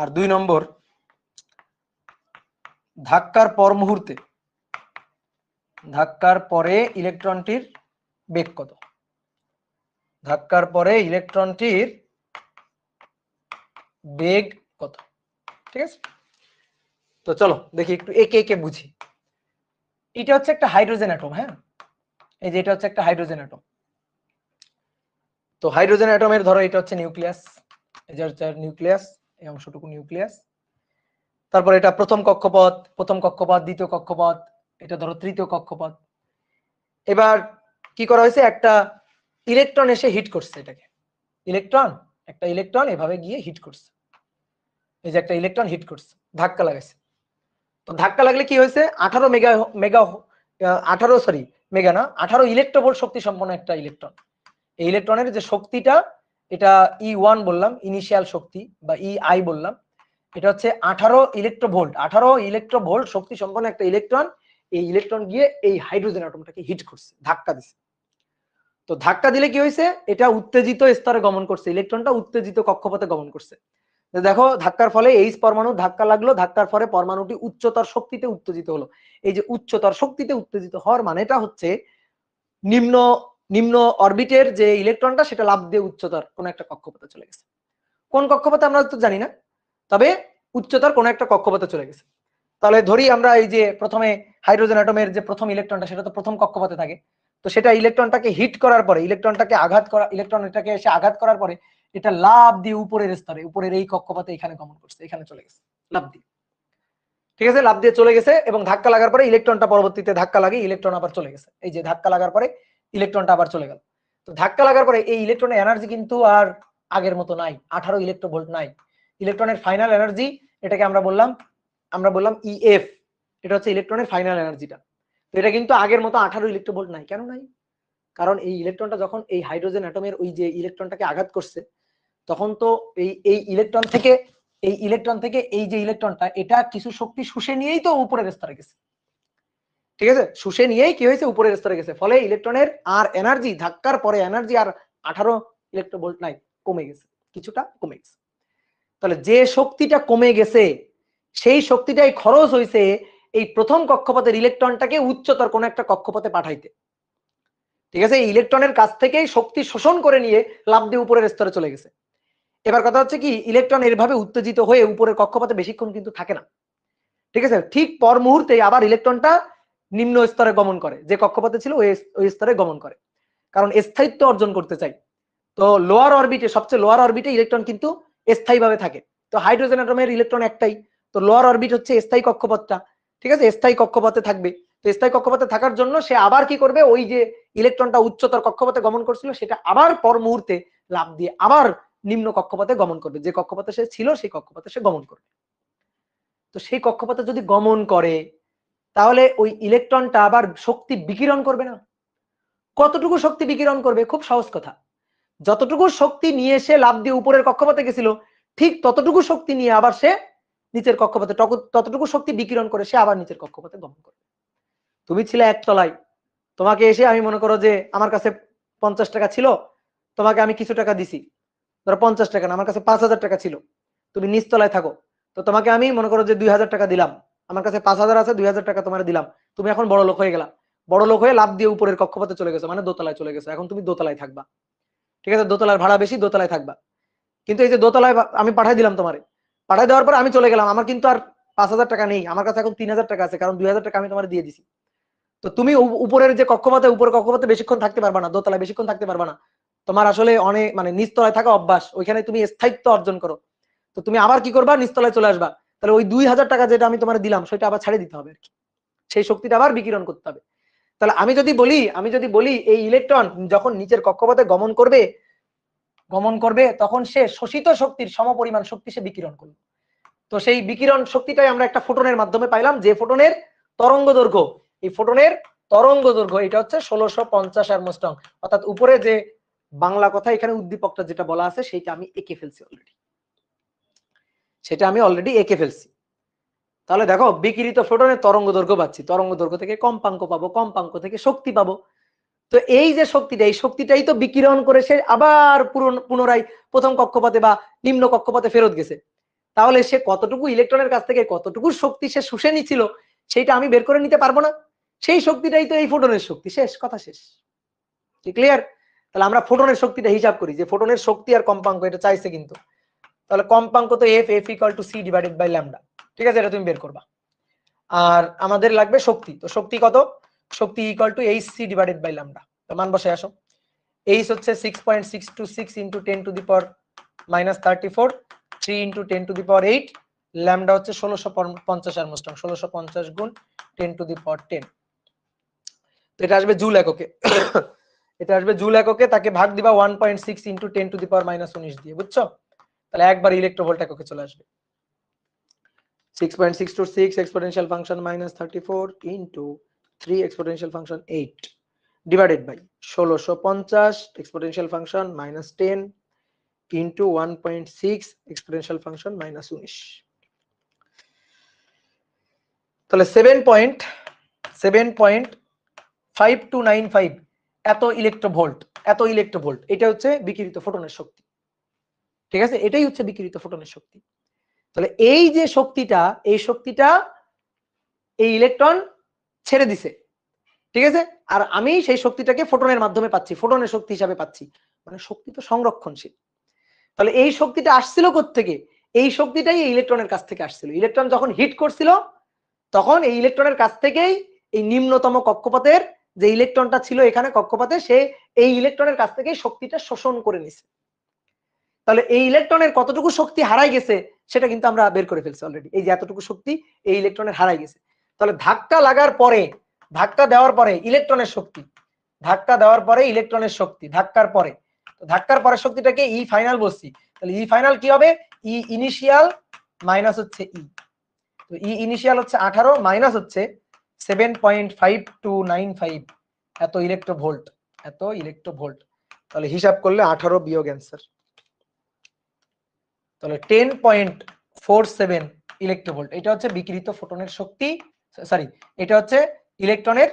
[SPEAKER 1] আর 2 নম্বর, ধাক্কার পরে ইলেকট্রনটির বেগ কত, ধাক্কার পরে ইলেকট্রনটির বেগ কত। ঠিক আছে? তো চলো দেখি একটু একে একে বুঝি। এটা হচ্ছে একটা হাইড্রোজেন অ্যাটম, হ্যাঁ, এই যে এটা হচ্ছে একটা হাইড্রোজেন অ্যাটম। তো হাইড্রোজেন অ্যাটমের ধরো এটা হচ্ছে নিউক্লিয়াস, এই যে হচ্ছে নিউক্লিয়াস, এই অংশটুকু নিউক্লিয়াস। তারপর এটা প্রথম কক্ষপথ, দ্বিতীয় কক্ষপথ, এটা ধরো তৃতীয় কক্ষপথ। এবার কি করা হয়েছে, একটা ইলেকট্রন এসে হিট করছে এটাকে, একটা ইলেকট্রন এভাবে গিয়ে হিট করছে, এই যে একটা ইলেকট্রন হিট করছে, ধাক্কা লাগাইছে। তো ধাক্কা লাগলে কি হয়েছে, 18 মেগা মেগা 18 সরি মেগা না 18 ইলেকট্রোভোল্ট শক্তি সম্পন্ন একটা ইলেকট্রন। এই ইলেকট্রনের যে শক্তিটা, এটা E1 বললাম, ইনিশিয়াল শক্তি, বা EI বললাম, এটা হচ্ছে 18 ইলেকট্রোভোল্ট শক্তি সম্পন্ন একটা ইলেকট্রন। এই ইলেকট্রন গিয়ে এই হাইড্রোজেন অ্যাটমটাকে হিট করছে, ধাক্কা দিছে। তো ধাক্কা দিলে কি হয়েছে, এটা উত্তেজিত স্তরে গমন করছে, ইলেকট্রনটা উত্তেজিত কক্ষপথে গমন করছে। দেখো ধাক্কার ফলে H পরমাণু ধাক্কা লাগলো, ধাক্কার ফলে পরমাণুটি উচ্চতর শক্তিতে উত্তেজিত হলো। এই যে উচ্চতর শক্তিতে উত্তেজিত হওয়ার মানেটা হচ্ছে নিম্ন নিম্ন অরবিটের যে ইলেকট্রনটা সেটা লাফ দিয়ে উচ্চতর কোন একটা কক্ষপথে চলে গেছে। কোন কক্ষপথে আমরা তো জানি না, তবে উচ্চতর কোন একটা কক্ষপথে চলে গেছে। তাহলে ধরি আমরা এই যে প্রথমে হাইড্রোজেন অ্যাটমের যে প্রথম ইলেকট্রনটা, সেটা তো প্রথম কক্ষপথে থাকে। তো সেটা ইলেকট্রনটাকে হিট করার পরে, ইলেকট্রন এটাকে এসে আঘাত করার পরে এটা লাফ দিয়ে উপরের স্তরে, উপরের এই কক্ষপথে এখানে গমন করছে, এখানে চলে গেছে লাফ দিয়ে। ঠিক আছে, লাফ দিয়ে চলে গেছে, এবং ধাক্কা লাগার পরে ইলেকট্রনটা পরবর্তীতে ধাক্কা লাগে, ইলেকট্রন আবার চলে গেছে। এই যে ধাক্কা লাগার পরে ইলেকট্রনটা আবার চলে গেল। তো ধাক্কা লাগার পরে এই ইলেকট্রনের এনার্জি কিন্তু আর আগের মতো নাই, 18 ইলেকট্রোভোল্ট নাই। ইলেকট্রনের ফাইনাল এনার্জি, এটাকে আমরা বললাম EF, এটা হচ্ছে ইলেকট্রনের ফাইনাল এনার্জিটা। তো এটা কিন্তু আগের মতো 18 ইলেকট্রোভোল্ট নাই। কেন নাই? কারণ এই ইলেকট্রনটা যখন এই হাইড্রোজেন অ্যাটমের ওই যে ইলেকট্রনটাকে আঘাত করছে, তখন তো এই ইলেকট্রন থেকে এই যে ইলেকট্রনটা, এটা কিছু শক্তি শুষে নিয়েই তো উপরের স্তরে গেছে। ঠিক আছে, শুষে নিয়েই কি হয়েছে, উপরের স্তরে গেছে। ফলে ইলেকট্রনের আর এনার্জি, ধাক্কার পরে এনার্জি আর 18 ইলেকট্রোভোল্ট নাই, কমে গেছে, কিছুটা কমে গেছে। তাহলে যে শক্তিটা কমে গেছে, সেই শক্তিটাই খরচ হয়েছে এই প্রথম কক্ষপথের ইলেকট্রনটাকে উচ্চতর কোন একটা কক্ষপথে পাঠাইতে। ঠিক আছে, এই ইলেকট্রনের কাছ থেকেই শক্তি শোষণ করে নিয়ে লাফ দিয়ে উপরের স্তরে চলে গেছে। এবার কথা হচ্ছে কি, ইলেকট্রন এরভাবে উত্তেজিত হয়ে উপরের কক্ষপথে বেশিক্ষণ কিন্তু থাকে না। ঠিক আছে, ঠিক পর মুহূর্তে আবার ইলেকট্রনটা নিম্ন স্তরে গমন করে, যে কক্ষপথে ছিল ওই স্তরে গমন করে, কারণ স্থায়িত্ব অর্জন করতে চাই। তো লোয়ার অরবিটে, সবচেয়ে লোয়ার অরবিটে ইলেকট্রন কিন্তু স্থায়ীভাবে থাকে। তো হাইড্রোজেন অ্যাটমের ইলেকট্রন একটাই, তো লোয়ার অরবিট হচ্ছে স্থায়ী কক্ষপথটা। ঠিক আছে, স্থায়ী কক্ষপথে থাকবে। তো স্থায়ী কক্ষপথে থাকার জন্য সে আবার কি করবে, ওই যে ইলেকট্রনটা উচ্চতর কক্ষপথে গমন করছিল, সেটা আবার পর মুহূর্তে লাফ দিয়ে আবার নিম্ন কক্ষপথে গমন করবে, যে কক্ষপথে সে ছিল সেই কক্ষপথে সে গমন করবে। তো সেই কক্ষপথে যদি গমন করে, তাহলে ওই ইলেকট্রনটা আবার শক্তি বিকিরণ করবে না? কতটুকু শক্তি বিকিরণ করবে? খুব সহজ কথা, যতটুকু শক্তি নিয়ে সে লাফ দিয়ে উপরের কক্ষপথে গেছিল, ঠিক ততটুকু শক্তি নিয়ে আবার সে নিচের কক্ষপথে, ততটুকু শক্তি বিকিরণ করে সে আবার নিচের কক্ষপথে গমন করবে। তুমি ছিলে একতলায়, তোমাকে এসে আমি মনে করো যে আমার কাছে 50 টাকা ছিল, তোমাকে আমি কিছু টাকা দিছি, ধরো 50 টাকা না, আমার কাছে 5000 টাকা ছিল, তুমি নিচতলায় থাকো, তো তোমাকে আমি মনে করো যে 2000 টাকা দিলাম, আমার কাছে 5000 আছে, 2000 টাকা তোমার দিলাম, তুমি এখন বড় লোক হয়ে গেলা, বড় লোক হয়ে লাফ দিয়ে উপরের কক্ষপথে চলে গেছো, মানে দোতলায় চলে গেছো, এখন তুমি দোতলায় থাকবা। ঠিক আছে, দোতলার ভাড়া বেশি, দোতলায় থাকবা। কিন্তু এই যে দোতলায় আমি পাঠাই দিলাম তোমারে, পাঠাই দেওয়ার পর আমি চলে গেলাম, আমার কিন্তু আর 5000 টাকা নেই, আমার কাছে এখন 3000 টাকা আছে, কারণ 2000 টাকা আমি তোমার দিয়ে দিছি। তো তুমি উপরের যে কক্ষপথে, উপরের কক্ষপথে বেশিক্ষণ থাকতে পারবা না, দোতলায় বেশিক্ষণ থাকতে পারবা না, তোমার আসলে অনেক মানে নিচতলায় থাকা অভ্যাস, ওইখানে তুমি স্থায়িত্ব অর্জন করো। তো তুমি আবার কি করবা, নিচতলায় চলে আসবা। তাহলে ওই 2000 টাকা যেটা আমি তোমার দিলাম, সেটা আবার ছাড়ে দিতে হবে আর কি, সেই শক্তিটা আবার বিকিরণ করতে হবে। তাহলে আমি যদি বলি এই ইলেকট্রন যখন নিচের কক্ষপথে গমন করবে তখন সে শোষিত শক্তির সমপরিমাণ শক্তি সে বিকিরণ করবে। তো সেই বিকিরণ শক্তিটাই আমরা একটা ফোটনের মাধ্যমে পাইলাম, যে ফোটনের তরঙ্গ দৈর্ঘ্য, এই ফোটনের তরঙ্গ দৈর্ঘ্য এটা হচ্ছে 1650 অ্যারমস্ট্রং। অর্থাৎ উপরে যে বাংলা কথা এখানে উদ্দীপকটা যেটা বলা আছে সেটা আমি এঁকে ফেলছি অলরেডি, তাহলে দেখো বিকিরিত ফোটনের তরঙ্গ দৈর্ঘ্য পাচ্ছি, তরঙ্গ দৈর্ঘ্য থেকে কম্পাঙ্ক পাবো, কম্পাঙ্ক থেকে শক্তি পাবো। তো এই যে শক্তিটা, এই শক্তিটাই তো বিকিরণ করে সে আবার পুনরায় প্রথম কক্ষপথে বা নিম্ন কক্ষপথে ফেরত গেছে। তাহলে সে কতটুকু ইলেকট্রনের কাছ থেকে কতটুকু শক্তি সে শুষে নিছিল, সেটা আমি বের করে নিতে পারবো না। সেই শক্তিটাই তো এই ফোটনের শক্তি, শেষ কথা, শেষ। ক্লিয়ার? তাহলে আমরা ফোটনের শক্তিটা হিসাব করি, যে ফোটনের শক্তি আর কম্পাঙ্ক এটা চাইছে কিন্তু। তাহলে কম্পাঙ্ক তো F, F equal to C divided by lambda. ঠিক আছে, এটা তুমি বের করবা। আর আমাদের লাগবে শক্তি, তো শক্তি কত? শক্তি equal to h c divided by lambda. তো মান বসে আসো। এইচ হচ্ছে 6.626 into 10 to the power minus 34, 3 into 10 to the power 8, lambda হচ্ছে 1650 আর্মস্ট্রং, 1650 গুণ 10 টু দি পাওয়ার 10। তো এটা আসবে জুল এককে। এটা আসবে জুল এককে, তাকে ভাগ দিবা 1.6 into 10 to the power minus 19 দিয়ে, বুঝছো? তাহলে একবার ইলেকট্রোভোল্ট এককে চলে আসবে। 6.626 exponential function minus 34 into 3 exponential function 8 divided by 1650 exponential function minus 10 into 1.6 exponential function minus 19। তাহলে 7.5295 এত ইলেকট্রোভোল্ট, এত ইলেকট্রোভোল্ট, এটা হচ্ছে বিকিরিত ফোটনের শক্তি। ঠিক আছে, এটাই হচ্ছে বিকিরিত ফোটনের শক্তি। তাহলে এই যে শক্তিটা, এই শক্তিটা এই ইলেকট্রন ছেড়ে দিছে, ঠিক আছে, আর আমি সেই শক্তিটাকে ফোটনের মাধ্যমে পাচ্ছি, ফোটনের শক্তি হিসাবে পাচ্ছি, মানে শক্তি তো সংরক্ষণশীল। তাহলে এই শক্তিটা আসছিল কোত্থেকে? এই শক্তিটাই এই ইলেকট্রনের কাছ থেকে আসছিল। ইলেকট্রন যখন হিট করছিল তখন এই ইলেকট্রনের কাছ থেকেই এই নিম্নতম কক্ষপথের যে ইলেকট্রনটা ছিল এখানে কক্ষপথে, সে এই ইলেকট্রনের কাছ থেকেই শক্তিটা শোষণ করে নিছে। তাহলে এই ইলেকট্রনের কতটুকু শক্তি হারাই গেছে সেটা কিন্তু আমরা বের করে ফেলছি অলরেডি। এই যে এতটুকু শক্তি এই ইলেকট্রনের হারাই গেছে। তাহলে ধাক্কা লাগার পরে, ধাক্কা দেওয়ার পরে ইলেকট্রনের শক্তি, ধাক্কা দেওয়ার পরে ইলেকট্রনের শক্তি, ধাক্কার পরে, তো ধাক্কার পরে শক্তিটাকে ই ফাইনাল বলছি। তাহলে ই ফাইনাল কি হবে? ই ইনিশিয়াল মাইনাস হচ্ছে ই, তো ই ইনিশিয়াল হচ্ছে 18 মাইনাস হচ্ছে 7.5295 এত ইলেকট্রোভোল্ট, এত ইলেকট্রোভোল্ট। তাহলে হিসাব করলে 18 বিয়োগ অ্যান্সার, তাহলে 10.47 ইলেকট্রোভোল্ট। এটা হচ্ছে বিকিরিত ফোটনের শক্তি, সরি এটা হচ্ছে ইলেকট্রনের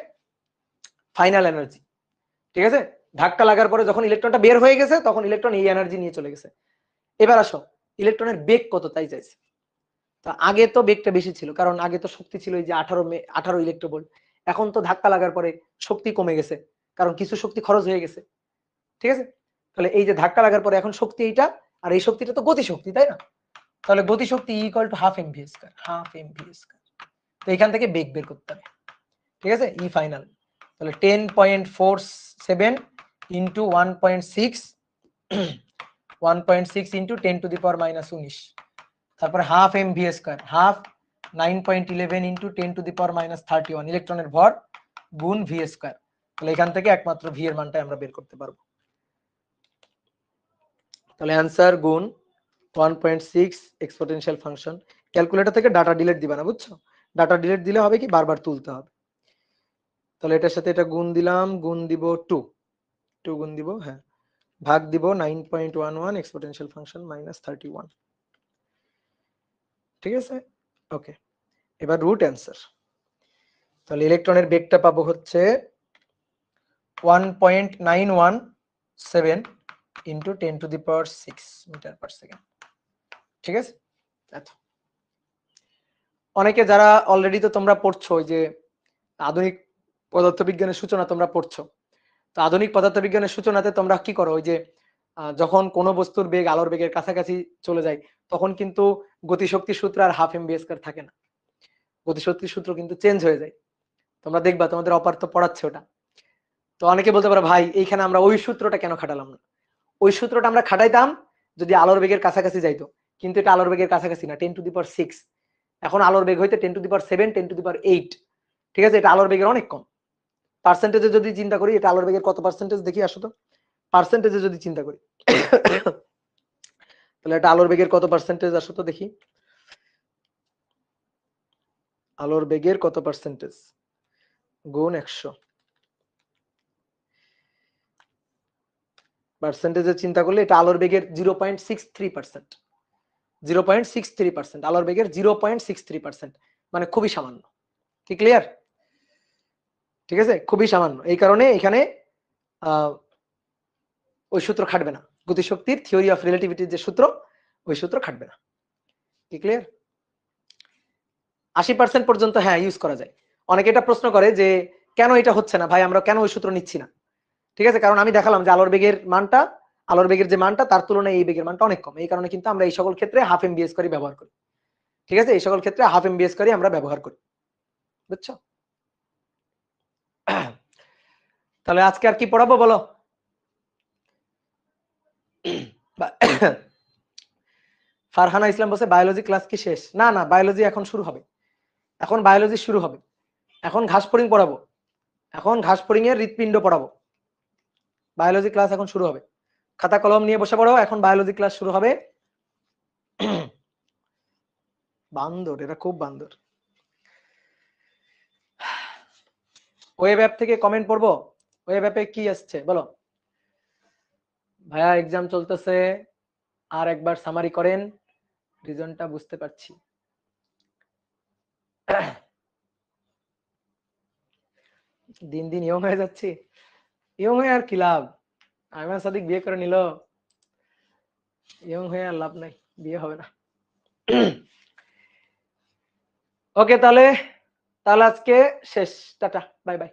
[SPEAKER 1] ফাইনাল এনার্জি। ঠিক আছে, ধাক্কা লাগার পরে যখন ইলেকট্রনটা বের হয়ে গেছে তখন ইলেকট্রন এই এনার্জি নিয়ে চলে গেছে। এবার আসো ইলেকট্রনের বেগ কত তাই চাইছে। তা আগে তো বেগটা বেশি ছিল, কারণ আগে তো শক্তি ছিল এই যে 18 ইলেকট্রোভোল্ট। এখন তো ধাক্কা লাগার পরে শক্তি কমে গেছে, কারণ কিছু শক্তি খরচ হয়ে গেছে। ঠিক আছে, তাহলে এই যে ধাক্কা লাগার পরে এখন শক্তি এইটা, আর এই শক্তিটা তো গতি শক্তি, তাই না? তাহলে গতি শক্তি equal to half m v square, half m v square. তো এখান থেকে বেগ বের করতে হবে। ঠিক আছে, ই ফাইনাল, তাহলে 10.47 into 1.6, 1.6 into 10 to the power minus 19, তারপরে half m v square, half 9.11 into 10 to the power minus 31 ইলেকট্রনের ভর গুণ ভি স্কয়ার। তাহলে এখান থেকে একমাত্র ভি এর মানটা আমরা বের করতে পারবো। তাহলে অ্যান্সার গুণ 1.6 এক্সপোনেনশিয়াল ফাংশন। ক্যালকুলেটর থেকে ডাটা ডিলিট দিবা না, বুঝছো? ডাটা ডিলিট দিলে হবে কি, বারবার তুলতে হবে। তাহলে এটার সাথে এটা গুণ দিলাম, গুণ দিব 2 গুণ দিব, হ্যাঁ, ভাগ দিব 9.11 এক্সপোনেনশিয়াল ফাংশন মাইনাস 31। ঠিক আছে, ওকে, এবার রুট অ্যান্সার। তাহলে ইলেকট্রনের বেগটা পাবো হচ্ছে 1.917 into 10 to the power 6 metre per second. ঠিক আছে, আচ্ছা, অনেকে যারা অলরেডি তো তোমরা পড়ছো ওই যে আধুনিক পদার্থবিজ্ঞানের সূচনা তোমরা পড়ছো, তো আধুনিক পদার্থবিজ্ঞানের সূচনাতে তোমরা কি করো, ওই যে যখন কোনো বস্তুর বেগ আলোর বেগের কাছাকাছি চলে যায় তখন কিন্তু গতিশক্তির সূত্র আর হাফ এমভি স্কয়ার থাকে না, গতিশক্তির সূত্র কিন্তু চেঞ্জ হয়ে যায়। তোমরা দেখবা তোমাদের অপার তো পড়াচ্ছে ওটা। তো অনেকে বলতে পারো ভাই এইখানে আমরা ওই সূত্রটা কেন খাটালাম না? ওই সূত্রটা আমরা খাটাইতাম যদি আলোর বেগের কাছাকাছি যাইতো, কিন্তু এটা আলোর বেগের কাছাকাছি না, 10 টু দি পাওয়ার 6। এখন আলোর বেগ হইতে 10 to the power 7, 10 to the power 8। ঠিক আছে, এটা আলোর বেগের অনেক কম। পার্সেন্টেজে যদি চিন্তা করি, এটা আলোর বেগের কত পার্সেন্টেজ দেখি আসো তো, পার্সেন্টেজে যদি চিন্তা করি তাহলে এটা আলোর বেগের কত পার্সেন্টেজ আসো তো দেখি, আলোর বেগের কত পার্সেন্টেজ গুণ 100, পার্সেন্টেজে চিন্তা করলে এটা আলোর বেগের 0.63%, 0.63%, আলোর বেগের 0.63%, মানে খুবই সামান্য। কি ক্লিয়ার? ঠিক আছে, খুবই সামান্য। এই কারণে এখানে ওই সূত্র খাটবে না, গতিশক্তির থিওরি অফ রিলেটিভিটির যে সূত্র, ওই সূত্র খাটবে না। কি ক্লিয়ার? 80% পর্যন্ত হ্যাঁ ইউজ করা যায়। অনেকে এটা প্রশ্ন করে যে কেন এটা হচ্ছে না ভাই, আমরা কেন ওই সূত্র নিচ্ছি না? ঠিক আছে, কারণ আমি দেখালাম যে আলোর বেগের মানটা আলোর বেগের যে মানটা তার তুলনায় এই বেগের মানটা অনেক কম, এই কারণে কিন্তু আমরা এই সকল ক্ষেত্রে হাফ এম বি স্কোয়ারই ব্যবহার করি। ঠিক আছে, এই সকল ক্ষেত্রে হাফ এম বি স্কোয়ারই আমরা ব্যবহার করি, বুঝছো? তাহলে আজকে আর কি পড়াবো বলো? ফারহানা ইসলাম বলছে বায়োলজি ক্লাস কি শেষ? না না, বায়োলজি এখন শুরু হবে, এখন বায়োলজি শুরু হবে, এখন ঘাস ফড়িং পড়াবো, এখন ঘাস ফড়িং এর হৃৎপিণ্ড পড়াবো, বায়োলজি ক্লাস এখন শুরু হবে। খাতা কলম নিয়ে বসে পড়ো, এখন বায়োলজি ক্লাস শুরু হবে। বান্দর, এরা খুব বান্দর। ওয়েব অ্যাপ থেকে কমেন্ট পড়বো, ওয়েব অ্যাপে কি আসছে বলো? ভাইয়া এক্সাম চলতেছে, আর একবার সামারি করেন, রিজনটা বুঝতে পারছি। দিন দিন ইয়ং হয়ে যাচ্ছি, ইয়ং হয়ে আর কি লাভ? আইমান সাদিক বিয়ে করে নিল, ইয়ং হয়ে আর লাভ নাই, বিয়ে হবে না। ওকে, তাহলে তাহলে আজকে শেষ, টাটা, বাই বাই।